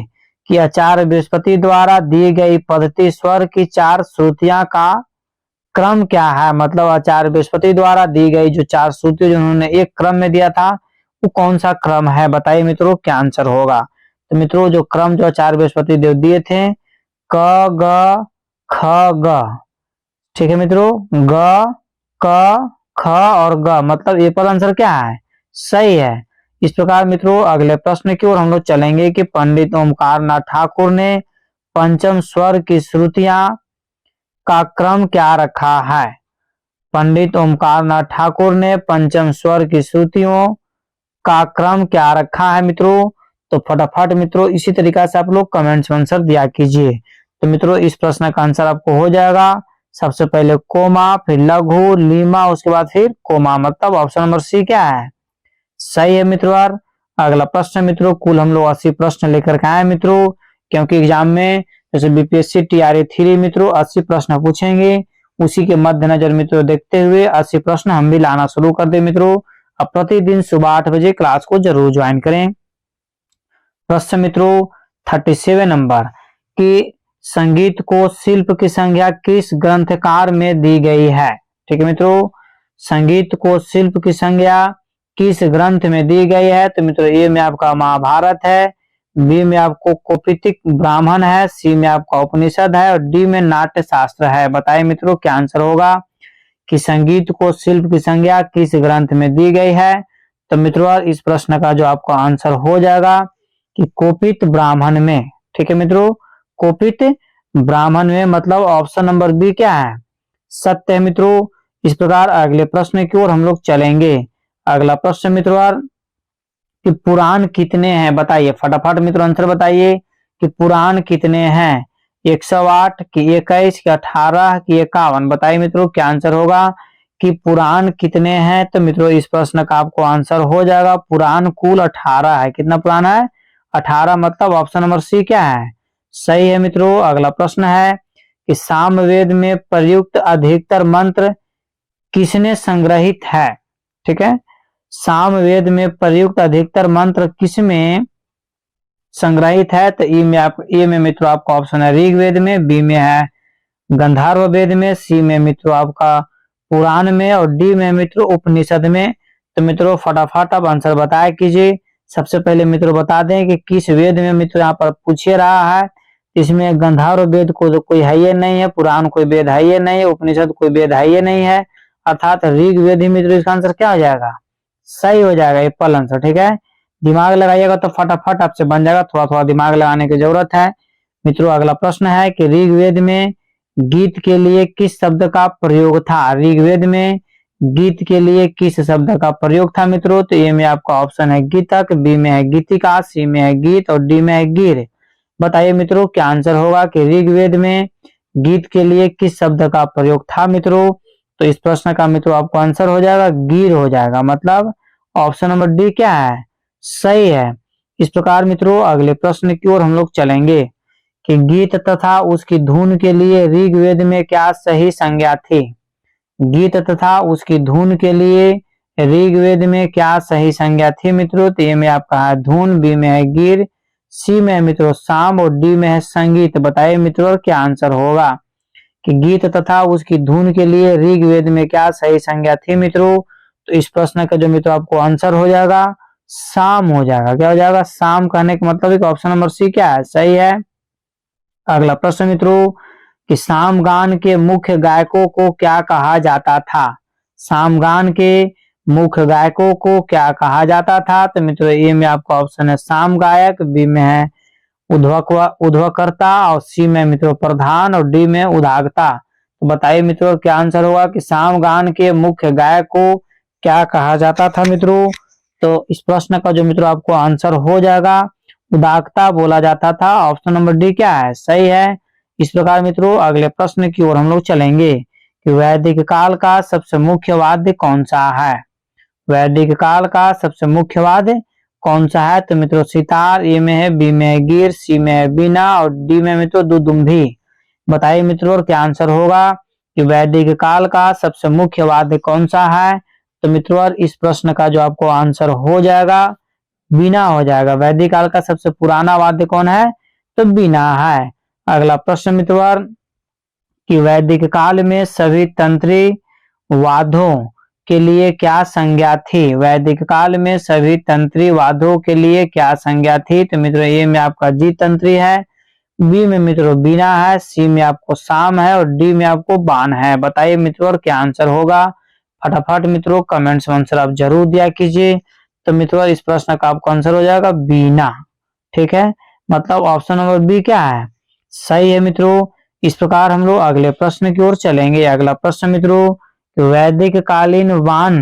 कि आचार्य बृहस्पति द्वारा दी गई पद्धति स्वर की 4 श्रुतियां का क्रम क्या है? मतलब आचार्य बृहस्पति द्वारा दी गई जो 4 श्रुतियां जिन्होंने एक क्रम में दिया था, वो कौन सा क्रम है? बताइए मित्रों क्या आंसर होगा। तो मित्रों जो क्रम जो आचार्य बृहस्पति देव दिए थे क ग ख ग, ठीक है मित्रों, ग क ख और ग, मतलब ए पर आंसर क्या है? सही है। इस प्रकार मित्रों अगले प्रश्न की ओर हम लोग चलेंगे कि पंडित ओमकार नाथ ठाकुर ने पंचम स्वर की श्रुतियां का क्रम क्या रखा है? पंडित ओमकार नाथ ठाकुर ने पंचम स्वर की श्रुतियों का क्रम क्या रखा है मित्रों? तो फटाफट मित्रों इसी तरीका से आप लोग कमेंट्स में आंसर दिया कीजिए। तो मित्रों इस प्रश्न का आंसर आपको हो जाएगा सबसे पहले कोमा, फिर लघु, लीमा, उसके बाद फिर कोमा, मतलब ऑप्शन नंबर सी क्या है? सही है मित्रों। अगला प्रश्न मित्रों, कुल हम लोग 80 प्रश्न लेकर के आए मित्रों, क्योंकि एग्जाम में जैसे बीपीएससी टीआरए 3 मित्रों 80 प्रश्न पूछेंगे, उसी के मद्देनजर मित्रों देखते हुए 80 प्रश्न हम भी लाना शुरू कर दे मित्रों। अब प्रतिदिन सुबह 8 बजे क्लास को जरूर ज्वाइन करें। प्रश्न मित्रों 37 नंबर कि संगीत को शिल्प की संज्ञा किस ग्रंथकार में दी गई है? ठीक है मित्रों, संगीत को शिल्प की संज्ञा किस ग्रंथ में दी गई है? तो मित्रों ए में आपका महाभारत है, बी में आपको कौपितिक ब्राह्मण है, सी में आपका उपनिषद है और डी में नाट्य शास्त्र है। बताइए मित्रों क्या आंसर होगा कि संगीत को शिल्प की संज्ञा किस ग्रंथ में दी गई है? तो मित्रों इस प्रश्न का जो आपका आंसर हो जाएगा कि कौपित ब्राह्मण में। ठीक है मित्रों, कौपित ब्राह्मण में, मतलब ऑप्शन नंबर बी क्या है? सत्य है मित्रों। इस प्रकार अगले प्रश्न की ओर हम लोग चलेंगे। अगला प्रश्न मित्रों कि पुराण कितने हैं? बताइए फटाफट मित्रों आंसर बताइए कि पुराण कितने हैं? 108 कि 21 कि 18 कि 51? बताइए मित्रों क्या आंसर होगा कि पुराण कितने हैं? तो मित्रों इस प्रश्न का आपको आंसर हो जाएगा पुराण कुल 18 है। कितना पुराण है? 18, मतलब ऑप्शन नंबर सी क्या है? सही है मित्रों। अगला प्रश्न है कि सामवेद में प्रयुक्त अधिकतर मंत्र किसने संग्रहित है? ठीक है, सामवेद में प्रयुक्त अधिकतर मंत्र किसमें संग्रहित है? तो ए में मित्रों आपका ऑप्शन है ऋग्वेद में, बी में है गंधर्व वेद में, सी में मित्रों आपका पुराण में और डी में मित्रों उपनिषद में। तो मित्रों फटाफट आप आंसर बताया कीजिए। सबसे पहले मित्रों बता दें कि किस वेद में मित्रों यहाँ पर पूछे रहा है। इसमें गंधर्व वेद को तो कोई है ही नहीं है, पुराण कोई वेद है ही नहीं है, उपनिषद कोई वेद है ही नहीं है, अर्थात ऋग्वेद ही मित्रों इसका आंसर क्या हो जाएगा? सही हो जाएगा, एप्पल आंसर। ठीक है, दिमाग लगाइएगा तो फटाफट आपसे बन जाएगा, थोड़ा थोड़ा दिमाग लगाने की जरूरत है मित्रों। अगला प्रश्न है कि ऋग्वेद में गीत के लिए किस शब्द का प्रयोग था? ऋग्वेद में गीत के लिए किस शब्द का प्रयोग था मित्रों? तो ए में आपका ऑप्शन है गीतक, बी में है गीतिका, सी में है गीत और डी में है गिर। बताइए मित्रों क्या आंसर होगा कि ऋग्वेद में गीत के लिए किस शब्द का प्रयोग था मित्रों? तो इस प्रश्न का मित्रों आपको आंसर हो जाएगा गिर हो जाएगा, मतलब ऑप्शन नंबर डी क्या है? सही है। इस प्रकार मित्रों अगले प्रश्न की ओर हम लोग चलेंगे कि गीत तथा उसकी धुन के लिए ऋग्वेद में क्या सही संज्ञा थी? गीत तथा उसकी धुन के लिए ऋग्वेद में क्या सही संज्ञा थी मित्रों? तो ए में आपका है धुन, बी में है गिर, सी में है मित्रों साम और डी में है संगीत। बताइए मित्रों क्या आंसर होगा कि गीत तथा उसकी धुन के लिए ऋग्वेद में क्या सही संज्ञा थी मित्रों? तो इस प्रश्न का जो मित्रों आपको आंसर हो जाएगा साम हो जाएगा। क्या हो जाएगा? साम कहने का मतलब ऑप्शन नंबर सी क्या है? सही है। अगला प्रश्न मित्रों कि सामगान के मुख्य गायकों को क्या कहा जाता था? सामगान के मुख्य गायकों को क्या कहा जाता था? तो मित्रों ए में आपका ऑप्शन है साम गायक, बी में है उद्वकर्ता और सी में मित्रों प्रधान और डी में उदागता। तो बताइए मित्रों क्या आंसर होगा कि सामगान के मुख्य गायक को क्या कहा जाता था मित्रों? तो इस प्रश्न का जो मित्रों आपको आंसर हो जाएगा उदागता बोला जाता था। ऑप्शन नंबर डी क्या है? सही है। इस प्रकार मित्रों अगले प्रश्न की ओर हम लोग चलेंगे कि वैदिक काल का सबसे मुख्य वाद्य कौन सा है? वैदिक काल का सबसे मुख्य वाद्य कौन सा है? तो मित्रों सितार, ए में है, बी में है गिर, सी में है बीना और डी में मित्रों दुदुम्भी। बताइए मित्रों क्या आंसर होगा कि वैदिक काल का सबसे मुख्य वाद्य कौन सा है? तो मित्रों इस प्रश्न का जो आपको आंसर हो जाएगा बीना हो जाएगा। वैदिक काल का सबसे पुराना वाद्य कौन है? तो बीना है। अगला प्रश्न मित्रों कि वैदिक काल में सभी तंत्री वाद्यों के लिए क्या संज्ञा थी? वैदिक काल में सभी तंत्री वाद्यों के लिए क्या संज्ञा थी? तो मित्रों ए में आपका जी तंत्री है, बी में मित्रों बीना है, सी में आपको साम है और डी में आपको बान है। बताइए मित्रों क्या आंसर होगा? फटाफट मित्रों कमेंट्स में आंसर आप जरूर दिया कीजिए। तो मित्रों इस प्रश्न का आपका आंसर हो जाएगा बीना। ठीक है, मतलब ऑप्शन नंबर बी क्या है? सही है मित्रों। इस प्रकार हम लोग अगले प्रश्न की ओर चलेंगे। अगला प्रश्न मित्रों वैदिक कालीन वान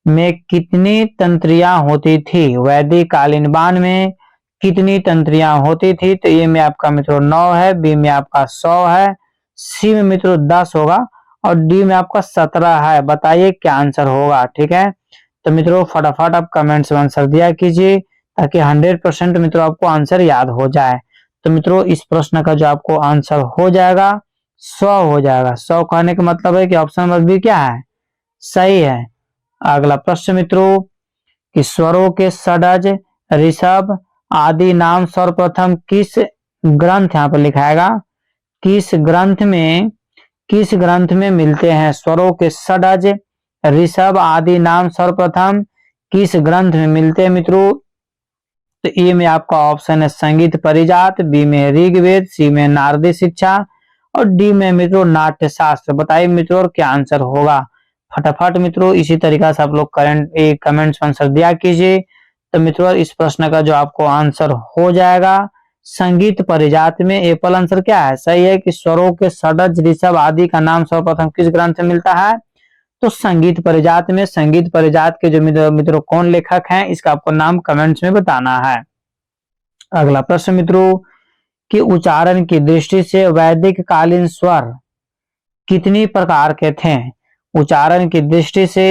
में कितनी तंत्रियां होती थी? वैदिक कालीन वान में कितनी तंत्रियां होती थी? तो ए में आपका मित्रों 9 है, बी में आपका 100 है, सी में मित्रों 10 होगा और डी में आपका 17 है। बताइए क्या आंसर होगा? ठीक है, तो मित्रों फटाफट आप कमेंट्स में आंसर दिया कीजिए ताकि 100% मित्रों आपको आंसर याद हो जाए। तो मित्रों इस प्रश्न का जो आपको आंसर हो जाएगा 100 हो जाएगा। 100 कहने का मतलब है कि ऑप्शन नंबर बी क्या है? सही है। अगला प्रश्न मित्रों कि स्वरों के षडज, ऋषभ आदि नाम सर्वप्रथम किस ग्रंथ यहाँ पर लिखाएगा किस ग्रंथ में मिलते हैं? स्वरों के षडज, ऋषभ आदि नाम सर्वप्रथम किस ग्रंथ में मिलते हैं मित्रों? तो ए में आपका ऑप्शन है संगीत परिजात, बी में ऋग्वेद, सी में नारदी शिक्षा और डी में मित्रों नाट्य शास्त्र। बताइए मित्रों क्या आंसर होगा? फटाफट मित्रों इसी तरीका से आप लोग कमेंट्स में आंसर दिया कीजिए। तो मित्रों इस प्रश्न का जो आपको आंसर हो जाएगा संगीत परिजात में एप्पल आंसर क्या है? सही है कि स्वरों के षडज, ऋषभ आदि का नाम सर्वप्रथम किस ग्रंथ में मिलता है? तो संगीत परिजात में। संगीत परिजात के जो मित्रों कौन लेखक हैं इसका आपको नाम कमेंट्स में बताना है। अगला प्रश्न मित्रों कि उच्चारण की दृष्टि से वैदिक कालीन स्वर कितनी प्रकार के थे? उच्चारण की दृष्टि से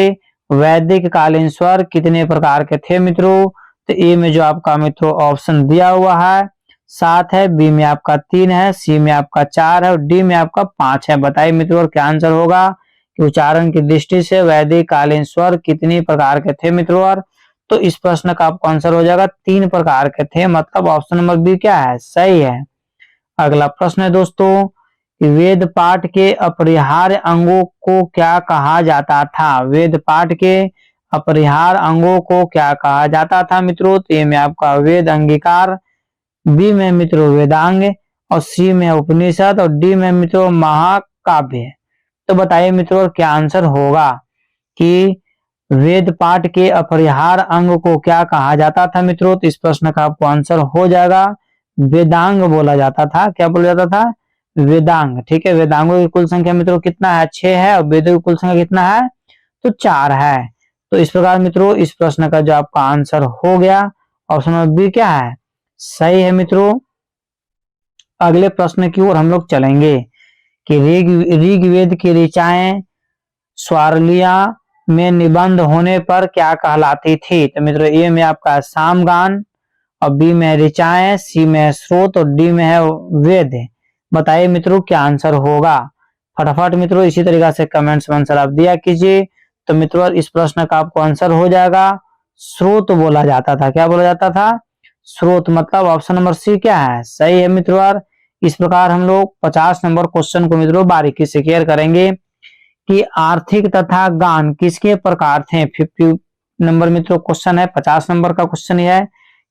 वैदिक कालीन स्वर कितने प्रकार के थे मित्रों? तो ए में जो आपका मित्रों ऑप्शन दिया हुआ है 7 है, बी में आपका 3 है, सी में आपका 4 है और डी में आपका 5 है। बताइए मित्रों क्या आंसर होगा कि उच्चारण की दृष्टि से वैदिक कालीन स्वर कितनी प्रकार के थे मित्रों? तो इस प्रश्न का आपका आंसर हो जाएगा 3 प्रकार के थे, मतलब ऑप्शन नंबर बी क्या है? सही है। अगला प्रश्न है दोस्तों वेद पाठ के अपरिहार्य अंगों को क्या कहा जाता था? वेद पाठ के अपरिहार्य अंगों को क्या कहा जाता था मित्रों? तो ए में आपका वेद अंगीकार, बी में मित्रों वेदांग और सी में उपनिषद और डी में मित्रों महाकाव्य। तो बताइए मित्रों क्या आंसर होगा कि वेद पाठ के अपरिहार्य अंग को क्या कहा जाता था मित्रों? तो इस प्रश्न का आपको आंसर हो जाएगा वेदांग बोला जाता था। क्या बोला जाता था? वेदांग। ठीक है, वेदांगों की कुल संख्या मित्रों कितना है? 6 है और वेदों की कुल संख्या कितना है? तो 4 है। तो इस प्रकार मित्रों इस प्रश्न का जो आपका आंसर हो गया ऑप्शन नंबर बी क्या है? सही है मित्रों। अगले प्रश्न की ओर हम लोग चलेंगे कि ऋग्वेद की ऋचाएं स्वारलिया में निबंध होने पर क्या कहलाती थी? तो मित्रों ए में आपका सामगान और बी में ऋचाएं, सी में स्रोत और डी में है वेद। बताइए मित्रों क्या आंसर होगा? फटाफट मित्रों इसी तरीका से कमेंट्स में आंसर आप दिया कीजिए तो मित्रों इस प्रश्न का आपको आंसर हो जाएगा स्रोत बोला जाता था। क्या बोला जाता था? स्रोत। मतलब ऑप्शन नंबर सी क्या है? सही है मित्रों। इस प्रकार हम लोग 50 नंबर क्वेश्चन को मित्रों बारीकी से क्लियर करेंगे कि आर्थिक तथा गान किसके प्रकार थे। 50 नंबर मित्रों क्वेश्चन है, 50 नंबर का क्वेश्चन यह है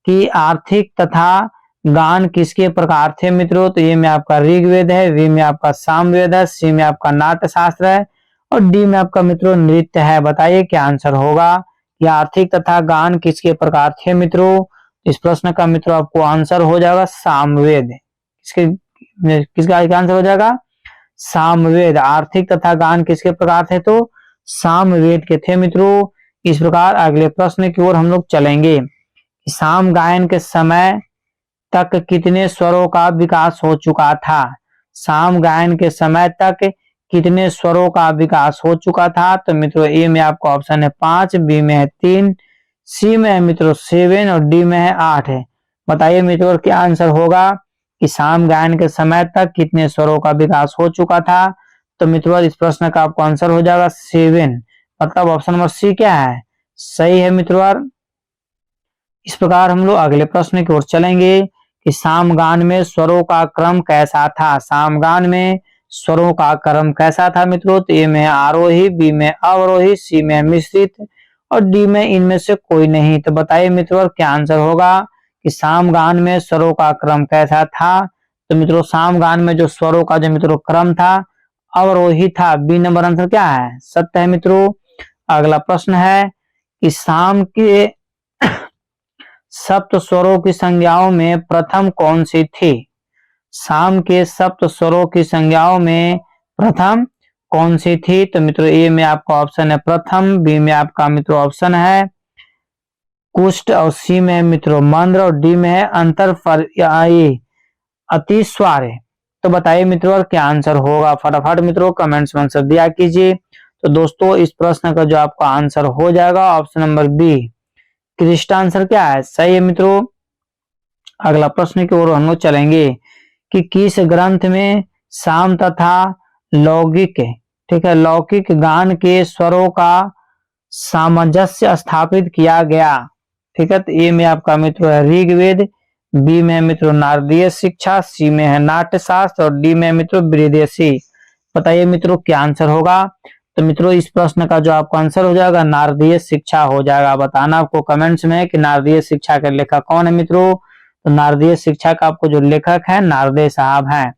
कि आर्थिक तथा गान किसके प्रकार थे मित्रों। तो ये में आपका ऋग्वेद है, वी में आपका सामवेद है, सी में आपका नाट्य शास्त्र है और डी में आपका मित्रों नृत्य है। बताइए क्या आंसर होगा कि आर्थिक तथा गान किसके प्रकार थे मित्रों। इस प्रश्न का मित्रों आपको आंसर हो जाएगा सामवेद। किसका आंसर हो जाएगा? सामवेद। आर्थिक तथा गान किसके प्रकार थे? तो सामवेद के थे मित्रों। इस प्रकार अगले प्रश्न की ओर हम लोग चलेंगे। साम गायन के समय तक कितने स्वरों का विकास हो चुका था? साम गायन के समय तक कितने स्वरों का विकास हो चुका था? तो मित्रों ए में आपका ऑप्शन है 5, बी में है 3, सी में है मित्रों 7 और डी में है 8 है। बताइए मित्रों क्या आंसर होगा कि साम गायन के समय तक कितने स्वरों का विकास हो चुका था। तो मित्रों इस प्रश्न का आपको आंसर हो जाएगा 7। मतलब ऑप्शन नंबर सी क्या है? सही है मित्रों। इस प्रकार हम लोग अगले प्रश्न की ओर चलेंगे कि सामगान में स्वरों का क्रम कैसा था। सामगान में स्वरों का क्रम कैसा था मित्रों। तो ए में आरोही, बी में अवरोही, सी में मिश्रित और डी में इनमें से कोई नहीं। तो बताइए मित्रों क्या आंसर होगा कि सामगान में स्वरों का क्रम कैसा था। तो मित्रों सामगान में जो स्वरों का जो मित्रों क्रम था अवरोही था। बी नंबर आंसर क्या है? सत्य है मित्रों। अगला प्रश्न है कि साम के सप्त स्वरों की संज्ञाओं में प्रथम कौन सी थी। साम के सप्त स्वरों की संज्ञाओं में प्रथम कौन सी थी। तो मित्रों ए में आपका ऑप्शन है प्रथम, बी में आपका मित्रों ऑप्शन है कुष्ठ और सी में है मित्रों मंद्र और डी में है अंतर अतिस्वार। तो बताइए मित्रों क्या आंसर होगा। फटाफट मित्रों कमेंट्स में आंसर दिया कीजिए। तो दोस्तों इस प्रश्न का जो आपका आंसर हो जाएगा ऑप्शन नंबर बी क्रिस्टा आंसर क्या है? सही है मित्रों। अगला प्रश्न की ओर हम लोग चलेंगे कि किस ग्रंथ में साम तथा लौकिक, ठीक है, लौकिक गान के स्वरों का सामंजस्य स्थापित किया गया। ठीक है, तो ए में आपका मित्रों है ऋग्वेद, बी में है मित्रों नारदीय शिक्षा, सी में है नाट्य शास्त्र और डी में है मित्रों बृहदेशी। बताइए मित्रों क्या आंसर होगा। तो मित्रों इस प्रश्न का जो आपका आंसर हो जाएगा नारदीय शिक्षा हो जाएगा। बताना आपको कमेंट्स में कि नारदीय शिक्षा के लेखक कौन है मित्रों। तो नारदीय शिक्षा का आपको जो लेखक है नारदे साहब हैं।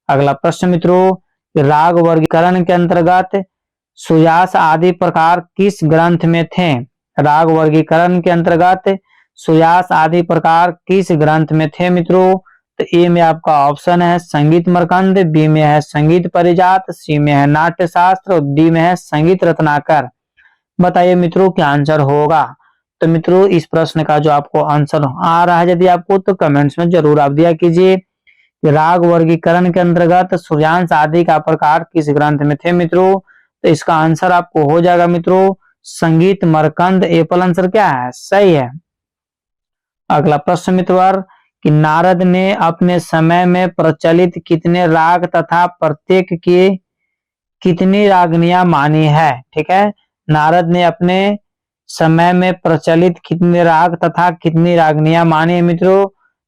अगला प्रश्न मित्रों राग वर्गीकरण के अंतर्गत सुयास आदि प्रकार किस ग्रंथ में थे। राग वर्गीकरण के अंतर्गत सुयास आदि प्रकार किस ग्रंथ में थे मित्रों। तो ए में आपका ऑप्शन है संगीत मरकंद, बी में है संगीत परिजात, सी में है नाट्य शास्त्र और डी में है संगीत रत्नाकर। बताइए मित्रों क्या आंसर होगा। तो मित्रों इस प्रश्न का जो आपको आंसर आ रहा है यदि आपको तो कमेंट्स में जरूर आप दिया कीजिए। राग वर्गीकरण के अंतर्गत सूर्यांश आदि का प्रकार किस ग्रंथ में थे मित्रों। तो इसका आंसर आपको हो जाएगा मित्रों संगीत मरकंद। एप्पल आंसर क्या है? सही है। अगला प्रश्न मित्रवर कि नारद ने अपने समय में प्रचलित कितने राग तथा प्रत्येक की कितनी रागनियां मानी है। ठीक है, नारद ने अपने समय में प्रचलित कितने राग तथा कितनी रागनियां मानी है मित्रों।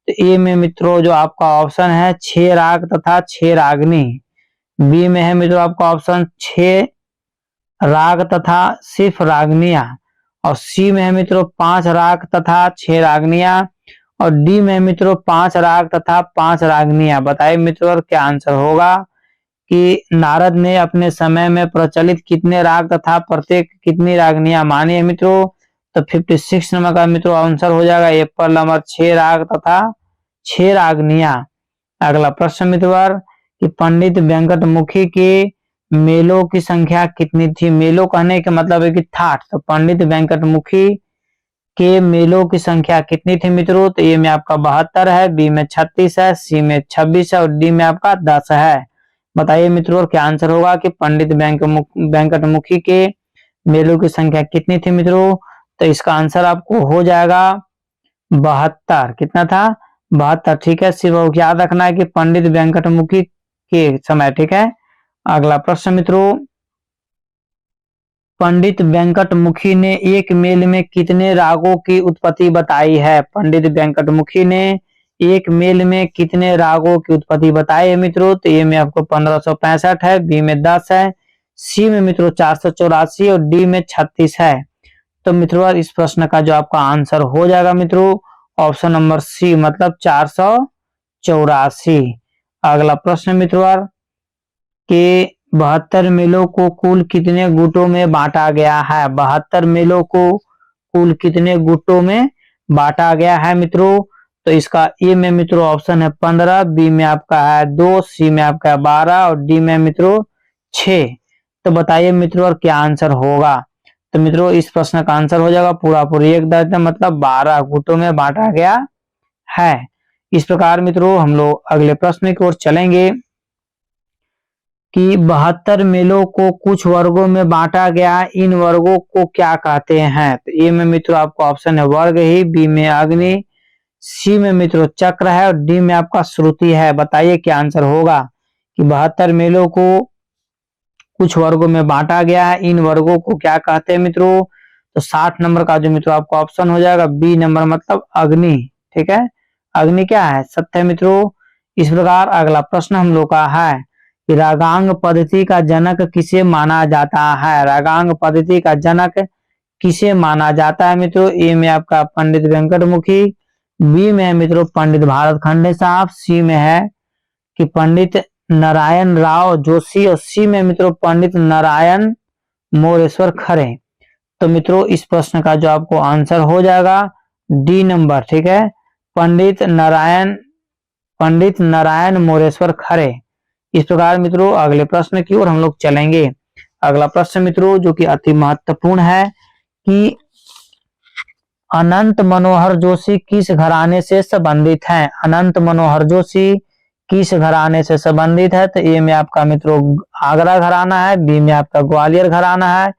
तो ए में मित्रों जो आपका ऑप्शन है 6 राग तथा 6 रागनी, बी में है मित्रों आपका ऑप्शन 6 राग तथा सिर्फ रागनियां और सी में है मित्रों 5 राग तथा 6 रागनियां और डी में मित्रों 5 राग तथा 5 रागनियां। बताइए मित्रों क्या आंसर होगा कि नारद ने अपने समय में प्रचलित कितने राग तथा प्रत्येक कितनी रागनियां मानी है मित्रों। तो 56 नंबर का मित्रों आंसर हो जाएगा एप्पल नंबर 6 राग तथा 6 रागनियां। अगला प्रश्न मित्रवर कि पंडित वेंकट मुखी के मेलों की संख्या कितनी थी। मेलों कहने का मतलब है कि थाट। तो पंडित वेंकट मुखी के मेलों की संख्या कितनी थी मित्रों। तो ए में आपका 72 है, बी में 36 है, सी में 26 है और डी में आपका 10 है। बताइए मित्रों क्या आंसर होगा कि पंडित वेंकट मुखी के मेलों की संख्या कितनी थी मित्रों। तो इसका आंसर आपको हो जाएगा 72। कितना था? 72। ठीक है, सिर्फ याद रखना है कि पंडित वेंकट मुखी के समय। ठीक है, अगला प्रश्न मित्रों पंडित वेंकटमुखी ने एक मेल में कितने रागों की उत्पत्ति बताई है? पंडित वेंकटमुखी ने एक मेल में कितने रागों की उत्पत्ति बताई है मित्रों? तो ए में आपको 1565 है, बी में 10 है, सी में मित्रों 484 और डी में 36 है। तो मित्रों इस प्रश्न का जो आपका आंसर हो जाएगा मित्रों ऑप्शन नंबर सी मतलब 484। अगला प्रश्न मित्रों के 72 मेलों को कुल कितने गुटों में बांटा गया है? 72 मेलों को कुल कितने गुटों में बांटा गया है मित्रों? तो इसका ए में मित्रों ऑप्शन है 15, बी में आपका है 2, सी में आपका है 12 और डी में मित्रों 6। तो बताइए मित्रों और क्या आंसर होगा? तो मित्रों इस प्रश्न का आंसर हो जाएगा पूरा पूरी एक दर्जन मतलब 12 गुटों में बांटा गया है। इस प्रकार मित्रों हम लोग अगले प्रश्न की ओर चलेंगे कि 72 मेलों को कुछ वर्गों में बांटा गया, इन वर्गों को क्या कहते हैं? तो ए में मित्रों आपका ऑप्शन है वर्ग ही, बी में अग्नि, सी में मित्रों चक्र है और डी में आपका श्रुति है। बताइए क्या आंसर होगा कि 72 मेलों को कुछ वर्गों में बांटा गया है, इन वर्गों को क्या कहते हैं मित्रों? तो 60 नंबर का जो मित्रों आपका ऑप्शन हो जाएगा बी नंबर मतलब अग्नि। ठीक है, अग्नि क्या है? सत्य है मित्रों। इस प्रकार अगला प्रश्न हम लोग का है कि रागांग पद्धति का जनक किसे माना जाता है? रागांग पद्धति का जनक किसे माना जाता है मित्रों? ए में आपका पंडित वेंकटमुखी, बी में है मित्रों पंडित भारत खंडे साहब, सी में है कि पंडित नारायण राव जोशी और सी में मित्रों पंडित नारायण मोरेश्वर खरे। तो मित्रों इस प्रश्न का जो आपको आंसर हो जाएगा डी नंबर। ठीक है, पंडित नारायण मोरेश्वर खरे। इस प्रकार मित्रों अगले प्रश्न की ओर हम लोग चलेंगे। अगला प्रश्न मित्रों जो कि अति महत्वपूर्ण है कि अनंत मनोहर जोशी किस घराने से संबंधित हैं? अनंत मनोहर जोशी किस घराने से संबंधित है? तो ए में आपका मित्रों आगरा घराना है, बी में आपका ग्वालियर घराना है,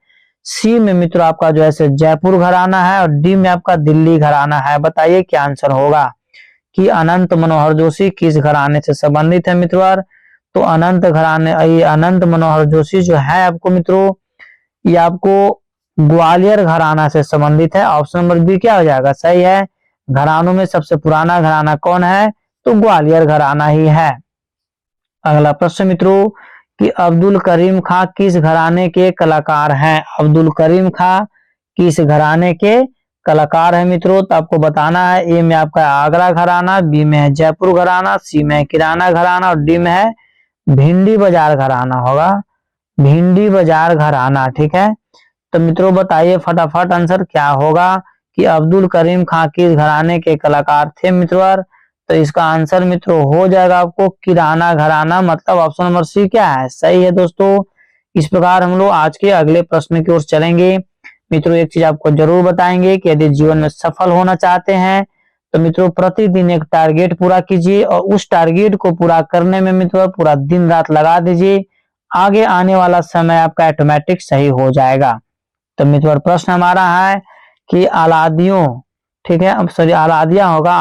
सी में मित्रों आपका जो है जयपुर घराना है और डी में आपका दिल्ली घराना है। बताइए क्या आंसर होगा कि अनंत मनोहर जोशी किस घराने से संबंधित है मित्रों? तो अनंत मनोहर जोशी जो है आपको मित्रों ये आपको ग्वालियर घराना से संबंधित है। ऑप्शन नंबर बी क्या हो जाएगा? सही है। घरानों में सबसे पुराना घराना कौन है? तो ग्वालियर घराना ही है। अगला प्रश्न मित्रों कि अब्दुल करीम खां किस घराने के कलाकार हैं? अब्दुल करीम खां किस घराने के कलाकार है मित्रों? तो आपको बताना है ए में आपका आगरा घराना, बी में है जयपुर घराना, सी में है किराना घराना और डी में है भिंडी बाजार घराना होगा, भिंडी बाजार घराना। ठीक है, तो मित्रों बताइए फटाफट आंसर क्या होगा कि अब्दुल करीम खां किस घराने के कलाकार थे मित्रों? तो इसका आंसर मित्रों हो जाएगा आपको किराना घराना मतलब ऑप्शन नंबर सी क्या है? सही है दोस्तों। इस प्रकार हम लोग आज के अगले प्रश्न की ओर चलेंगे। मित्रों एक चीज आपको जरूर बताएंगे कि यदि जीवन में सफल होना चाहते हैं तो मित्रों प्रतिदिन एक टारगेट पूरा कीजिए और उस टारगेट को पूरा करने में मित्रों पूरा दिन रात लगा दीजिए। आगे आने वाला समय आपका ऑटोमेटिक सही हो जाएगा। तो मित्रों प्रश्न हमारा है कि अलादियों, ठीक है अब सॉरी अलादिया होगा,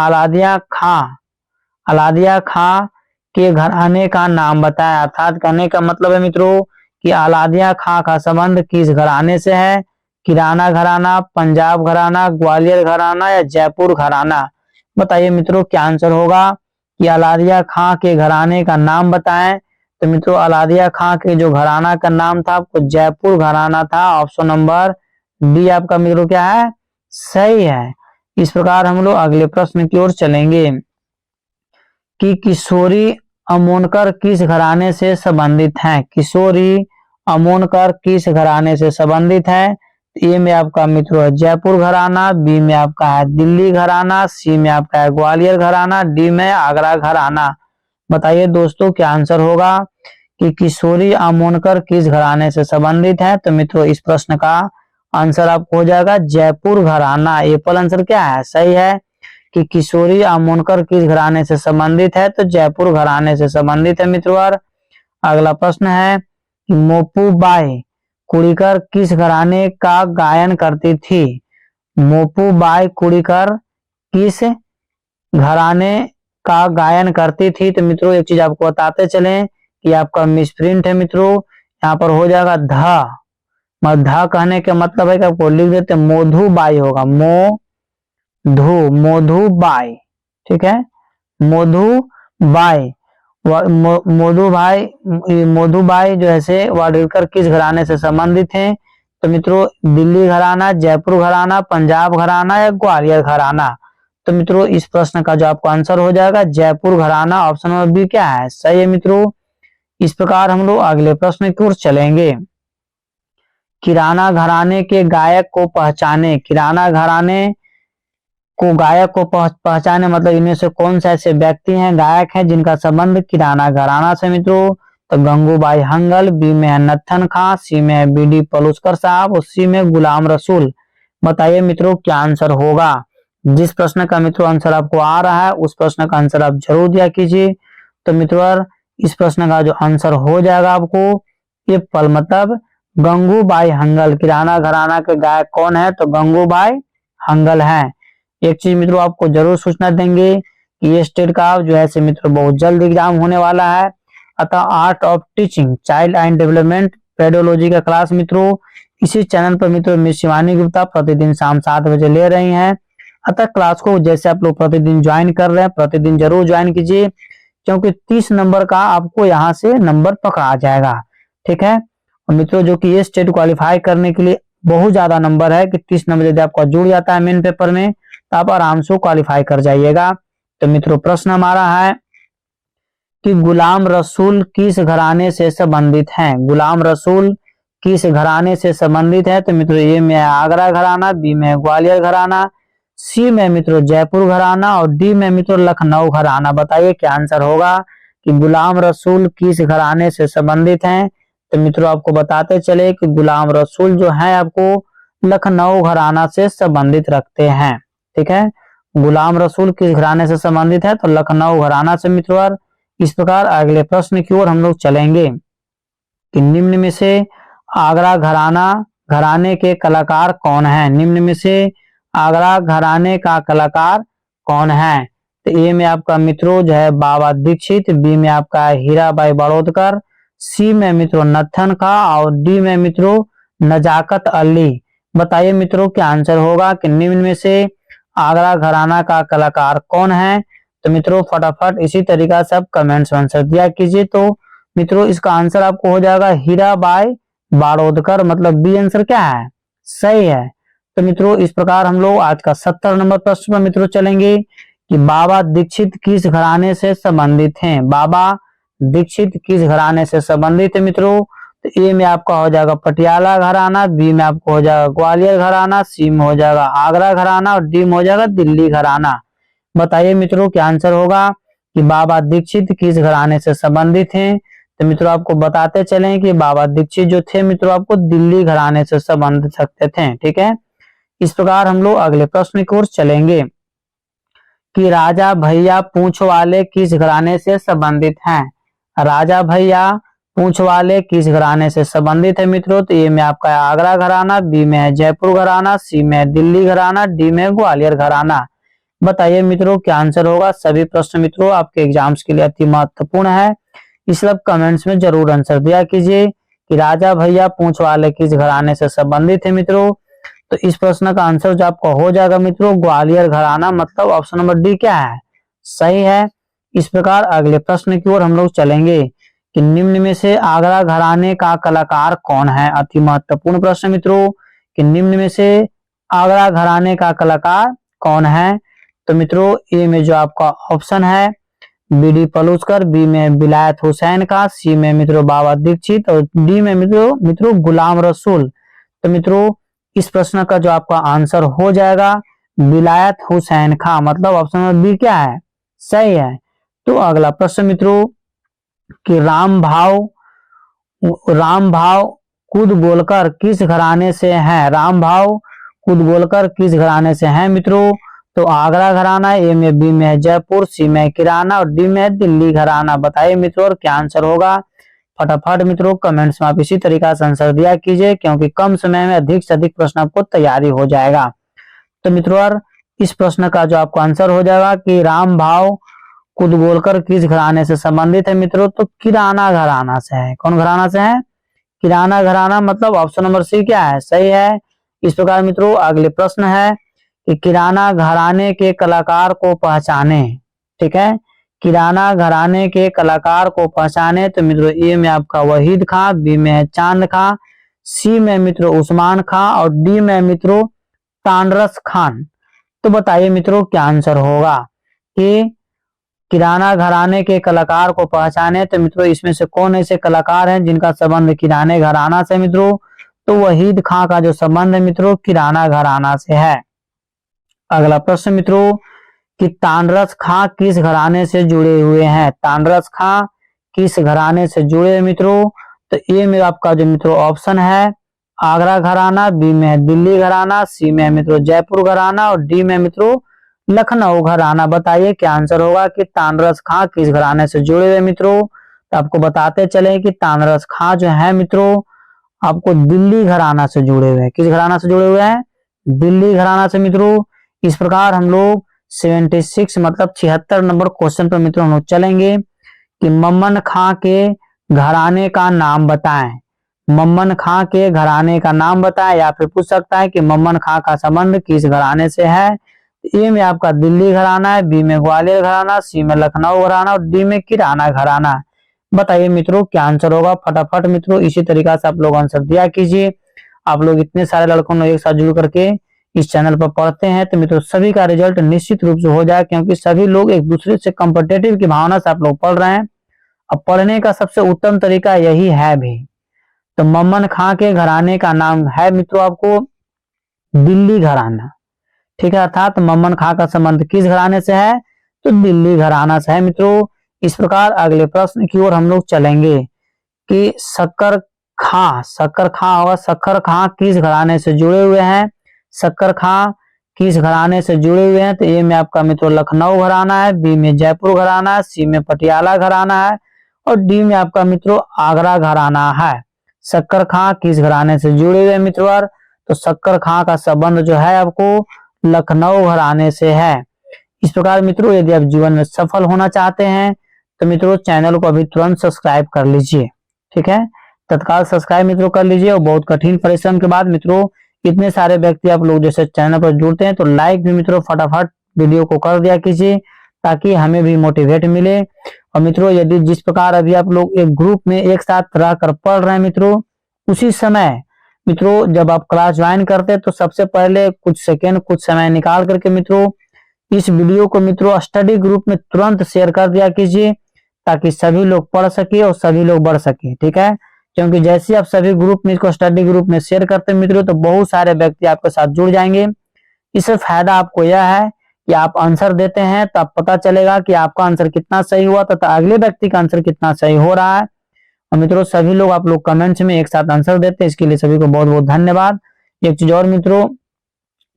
अलादिया खां के घराने का नाम बताएं। अर्थात कहने का मतलब है मित्रों कि अलादिया खां का संबंध किस घराने से है? किराना घराना, पंजाब घराना, ग्वालियर घराना या जयपुर घराना। बताइए मित्रों क्या आंसर होगा कि अलादिया खां के घराने का नाम बताएं। तो मित्रों अलादिया खां के जो घराना का नाम था आपको जयपुर घराना था। ऑप्शन नंबर डी आपका मित्रों क्या है? सही है। इस प्रकार हम लोग अगले प्रश्न की ओर चलेंगे कि किशोरी अमोनकर किस घराने से संबंधित हैं? किशोरी अमोनकर किस घराने से संबंधित है? ए में आपका मित्रों है जयपुर घराना, बी में आपका है दिल्ली घराना, सी में आपका है ग्वालियर घराना, डी में आगरा घराना। बताइए दोस्तों क्या आंसर होगा कि किशोरी अमोनकर किस घराने से संबंधित है? तो मित्रों इस प्रश्न का आंसर आपको हो जाएगा जयपुर घराना। एप्पल आंसर क्या है? सही है कि किशोरी अमोनकर किस घराने से संबंधित है? तो जयपुर घराने से संबंधित है मित्रों। अगला प्रश्न है कि मोपू बाई कुड़ीकर किस घराने का गायन करती थी? मोपू बाई कुड़ीकर किस घराने का गायन करती थी? तो मित्रों एक चीज आपको बताते चलें कि आपका मिसप्रिंट है मित्रों, यहाँ पर हो जाएगा ध ध कहने के मतलब है कि आपको लिख देते मोधुबाई होगा, मोधुबाई, ठीक है, मोधुबाई। मोधुबाई जो है से वाडेकर किस घराने से संबंधित हैं? तो मित्रों दिल्ली घराना, जयपुर घराना, पंजाब घराना या ग्वालियर घराना। तो मित्रों इस प्रश्न का जो आपको आंसर हो जाएगा जयपुर घराना, ऑप्शन नंबर बी क्या है, सही है मित्रों। इस प्रकार हम लोग अगले प्रश्न की ओर चलेंगे। किराना घराने के गायक को पहचाने, किराना घराने को गायक को पहचाने मतलब इनमें से कौन से ऐसे व्यक्ति हैं, गायक हैं जिनका संबंध किराना घराना से मित्रों? तो गंगूबाई हंगल, बी में है नत्थन खां, सी में है बीडी पलुस्कर साहब और सी में गुलाम रसूल। बताइए मित्रों क्या आंसर होगा। जिस प्रश्न का मित्रों आंसर आपको आ रहा है उस प्रश्न का आंसर आप जरूर दिया कीजिए। तो मित्रों इस प्रश्न का जो आंसर हो जाएगा आपको ये पल मतलब गंगूबाई हंगल। किराना घराना के गायक कौन है? तो गंगूबाई हंगल है। एक चीज मित्रों आपको जरूर सूचना देंगे कि ये स्टेट का जो है मित्रों बहुत जल्द एग्जाम होने वाला है। अतः art of teaching child and development pedology का क्लास मित्रों इसी चैनल पर मित्रों मिस शिवानी गुप्ता प्रतिदिन शाम 7 बजे ले रही हैं। अतः क्लास को जैसे आप लोग प्रतिदिन ज्वाइन कर रहे हैं प्रतिदिन जरूर ज्वाइन कीजिए, क्योंकि 30 नंबर का आपको यहाँ से नंबर पकड़ा जाएगा, ठीक है। और मित्रों जो कि ये स्टेट क्वालिफाई करने के लिए बहुत ज्यादा नंबर है कि 30 नंबर यदि आपका जुड़ जाता है मेन पेपर में तो आप आराम से क्वालिफाई कर जाइएगा। तो मित्रों प्रश्न हमारा है कि गुलाम रसूल किस घराने से संबंधित हैं? गुलाम रसूल किस घराने से संबंधित है? तो मित्रों ए में आगरा घराना, बी में ग्वालियर घराना, सी में मित्रों जयपुर घराना और डी में मित्रों लखनऊ घराना। बताइए क्या आंसर होगा कि गुलाम रसूल किस घराने से संबंधित हैं? तो मित्रों आपको बताते चले कि गुलाम रसूल जो है आपको लखनऊ घराना से संबंधित रखते हैं, ठीक है। गुलाम रसूल किस घराने से संबंधित है? तो लखनऊ घराना से मित्रों। इस प्रकार अगले प्रश्न की ओर हम लोग चलेंगे कि निम्न में से आगरा घराने के कलाकार कौन है? निम्न में से आगरा घराने का कलाकार कौन है? तो ए में आपका मित्रों जो है बाबा दीक्षित, बी में आपका हीराबाई बड़ौदकर, सी में मित्रों नत्थन खां और डी में मित्रों नजाकत अली। बताइए मित्रों क्या आंसर होगा कि निम्न में से आगरा घराना का कलाकार कौन है? तो मित्रों फटाफट इसी तरीका से आप कमेंट्स में आंसर दिया कीजिए। तो मित्रों इसका आंसर आपको हो जाएगा हीराबाई बाड़ोदकर, मतलब बी आंसर क्या है, सही है। तो मित्रों इस प्रकार हम लोग आज का 70 नंबर प्रश्न पर मित्रों चलेंगे कि बाबा दीक्षित किस घराने से संबंधित हैं? बाबा दीक्षित किस घराने से संबंधित है मित्रों? तो ए में आपका हो जाएगा पटियाला घराना, बी में आपको हो जाएगा ग्वालियर घराना, सी में हो जाएगा आगरा घराना और डी में हो जाएगा दिल्ली घराना। बताइए मित्रों क्या आंसर होगा कि बाबा दीक्षित किस घराने से संबंधित हैं? तो मित्रों आपको बताते चलें कि बाबा दीक्षित जो थे मित्रों आपको दिल्ली घराने से संबंधित रखते थे, ठीक है। इस प्रकार हम लोग अगले प्रश्न की ओर चलेंगे कि राजा भैया पूंछ वाले किस घराने से संबंधित हैं? राजा भैया पूंछ वाले किस घराने से संबंधित है मित्रों? तो ए में आपका आगरा घराना, बी में है जयपुर घराना, सी में दिल्ली घराना, डी में ग्वालियर घराना। बताइए मित्रों क्या आंसर होगा। सभी प्रश्न मित्रों आपके एग्जाम्स के लिए अति महत्वपूर्ण है, इसलिए कमेंट्स में जरूर आंसर दिया कीजिए कि राजा भैया पूंछ वाले किस घराने से संबंधित है मित्रों। तो इस प्रश्न का आंसर जो आपका हो जाएगा मित्रों ग्वालियर घराना, मतलब ऑप्शन नंबर डी क्या है, सही है। इस प्रकार अगले प्रश्न की ओर हम लोग चलेंगे कि निम्न में से आगरा घराने का कलाकार कौन है? अति महत्वपूर्ण प्रश्न मित्रों कि निम्न में से आगरा घराने का कलाकार कौन है? तो मित्रों ए में जो आपका ऑप्शन है बीडी पलुस्कर, बी में विलायत हुसैन का, सी में मित्रों बाबा दीक्षित और डी में मित्रों गुलाम रसूल। तो मित्रों इस प्रश्न का जो आपका आंसर हो जाएगा विलायत हुसैन खां, मतलब ऑप्शन नंबर बी क्या है, सही है। तो अगला प्रश्न मित्रों कि राम भाव खुद बोलकर किस घराने से है? राम भाव खुद बोलकर किस घराने से है मित्रों? तो आगरा घराना, ए में बी में जयपुर, सी में किराना और डी में दिल्ली घराना। बताइए मित्रों और क्या आंसर होगा। फटाफट मित्रों कमेंट्स में आप इसी तरीका से आंसर दिया कीजिए, क्योंकि कम समय में अधिक से अधिक प्रश्न आपको तैयारी हो जाएगा। तो मित्रों इस प्रश्न का जो आपको आंसर हो जाएगा कि राम भाव खुद बोलकर किस घराने से संबंधित है मित्रों? तो किराना घराना से है। कौन घराना से है? किराना घराना मतलब ऑप्शन नंबर सी क्या है, सही है। इस प्रकार मित्रों अगले प्रश्न है कि किराना घराने के कलाकार को पहचाने। ठीक है, किराना घराने के कलाकार को पहचाने तो मित्रों ए में आपका वहीद खां, बी में है चांद खां, सी में मित्रों उस्मान खां और डी में मित्रों तानरस खान। तो बताइए मित्रों क्या आंसर होगा कि किराना घराने के कलाकार को पहचाने तो मित्रों इसमें से कौन ऐसे कलाकार हैं जिनका संबंध किराने घराना से मित्रों, तो वहीद खां का जो संबंध है मित्रों किराना घराना से है। अगला प्रश्न मित्रों कि तानरस खां किस घराने से जुड़े हुए हैं, तानरस खां किस घराने से जुड़े हैं मित्रों, तो ए में आपका जो मित्रों ऑप्शन है आगरा घराना, बी में है दिल्ली घराना, सी में है मित्रों जयपुर घराना और डी में मित्रों लखनऊ घराना। बताइए क्या आंसर होगा कि तानरस खां किस घराने से जुड़े हुए मित्रों। तो आपको बताते चले कि तानरस खां जो है मित्रों आपको दिल्ली घराना से जुड़े हुए हैं। किस घराना से जुड़े हुए हैं, दिल्ली घराना से मित्रों। इस प्रकार हम लोग 76 मतलब 76 नंबर क्वेश्चन पर मित्रों हम लोग चलेंगे कि मम्मन खां के घराने का नाम बताएं। मम्मन खां के घराने का नाम बताएं, या फिर पूछ सकता है कि मम्मन खां का संबंध किस घराने से है। ए में आपका दिल्ली घराना है, बी में ग्वालियर घराना, सी में लखनऊ घराना और डी में किराना घराना है। बताइए मित्रों क्या आंसर होगा। फटाफट मित्रों इसी तरीका से आप लोग आंसर दिया कीजिए। आप लोग इतने सारे लड़कों ने एक साथ जुड़ करके इस चैनल पर पढ़ते हैं तो मित्रों सभी का रिजल्ट निश्चित रूप से हो जाए, क्योंकि सभी लोग एक दूसरे से कॉम्पिटिटिव की भावना से आप लोग पढ़ रहे हैं। अब पढ़ने का सबसे उत्तम तरीका यही है भी। तो मम्मन खां के घराने का नाम है मित्रों आपको दिल्ली घराना। ठीक है, अर्थात मम्मन खां का संबंध किस घराने से है, तो दिल्ली घराना से है मित्रों। इस प्रकार अगले प्रश्न की ओर हम लोग चलेंगे कि शक्कर खां होगा, शक्कर खां किस घराने से जुड़े हुए हैं। शक्कर खां किस घराने से जुड़े हुए हैं, तो ए में आपका मित्रों लखनऊ घराना है, बी में जयपुर घराना है, सी में पटियाला घराना है और डी में आपका मित्रों आगरा घराना है। शक्कर खां किस घराने से जुड़े हुए मित्रों, तो शक्कर खां का संबंध जो है आपको लखनऊ घराने से है। इस प्रकार मित्रों यदि आप जीवन में सफल होना चाहते हैं तो मित्रों चैनल को अभी तुरंत सब्सक्राइब कर लीजिए। ठीक है, तत्काल सब्सक्राइब मित्रों कर लीजिए। और बहुत कठिन परिश्रम के बाद मित्रों इतने सारे व्यक्ति आप लोग जैसे चैनल पर जुड़ते हैं तो लाइक भी मित्रों फटाफट वीडियो को कर दिया कीजिए, ताकि हमें भी मोटिवेट मिले। और मित्रों यदि जिस प्रकार अभी आप लोग एक ग्रुप में एक साथ रहकर पढ़ रहे हैं मित्रों, उसी समय मित्रों जब आप क्लास ज्वाइन करते हैं तो सबसे पहले कुछ सेकेंड कुछ समय निकाल करके मित्रों इस वीडियो को मित्रों स्टडी ग्रुप में तुरंत शेयर कर दिया कीजिए, ताकि सभी लोग पढ़ सके और सभी लोग बढ़ सके। ठीक है, क्योंकि जैसे आप सभी ग्रुप में इसको स्टडी ग्रुप में शेयर करते हैं मित्रों तो बहुत सारे व्यक्ति आपके साथ जुड़ जाएंगे। इससे फायदा आपको यह है कि आप आंसर देते हैं तो आप पता चलेगा कि आपका आंसर कितना सही हुआ तथा अगले व्यक्ति का आंसर कितना सही हो रहा है। और मित्रों सभी लोग आप लोग कमेंट्स में एक साथ आंसर देते हैं, इसके लिए सभी को बहुत बहुत धन्यवाद। एक चीज और मित्रों,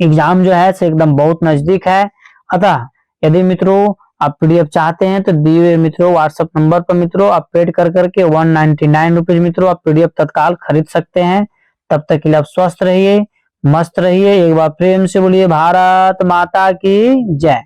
एग्जाम जो है से एकदम बहुत नजदीक है, अतः यदि मित्रों आप पीडीएफ चाहते हैं तो दिए हुए मित्रों व्हाट्सएप नंबर पर मित्रों आप पेड कर करके 199 रुपीज मित्रों आप पीडीएफ तत्काल खरीद सकते हैं। तब तक के लिए आप स्वस्थ रहिए, मस्त रहिए। एक बार प्रेम से बोलिए भारत माता की जय।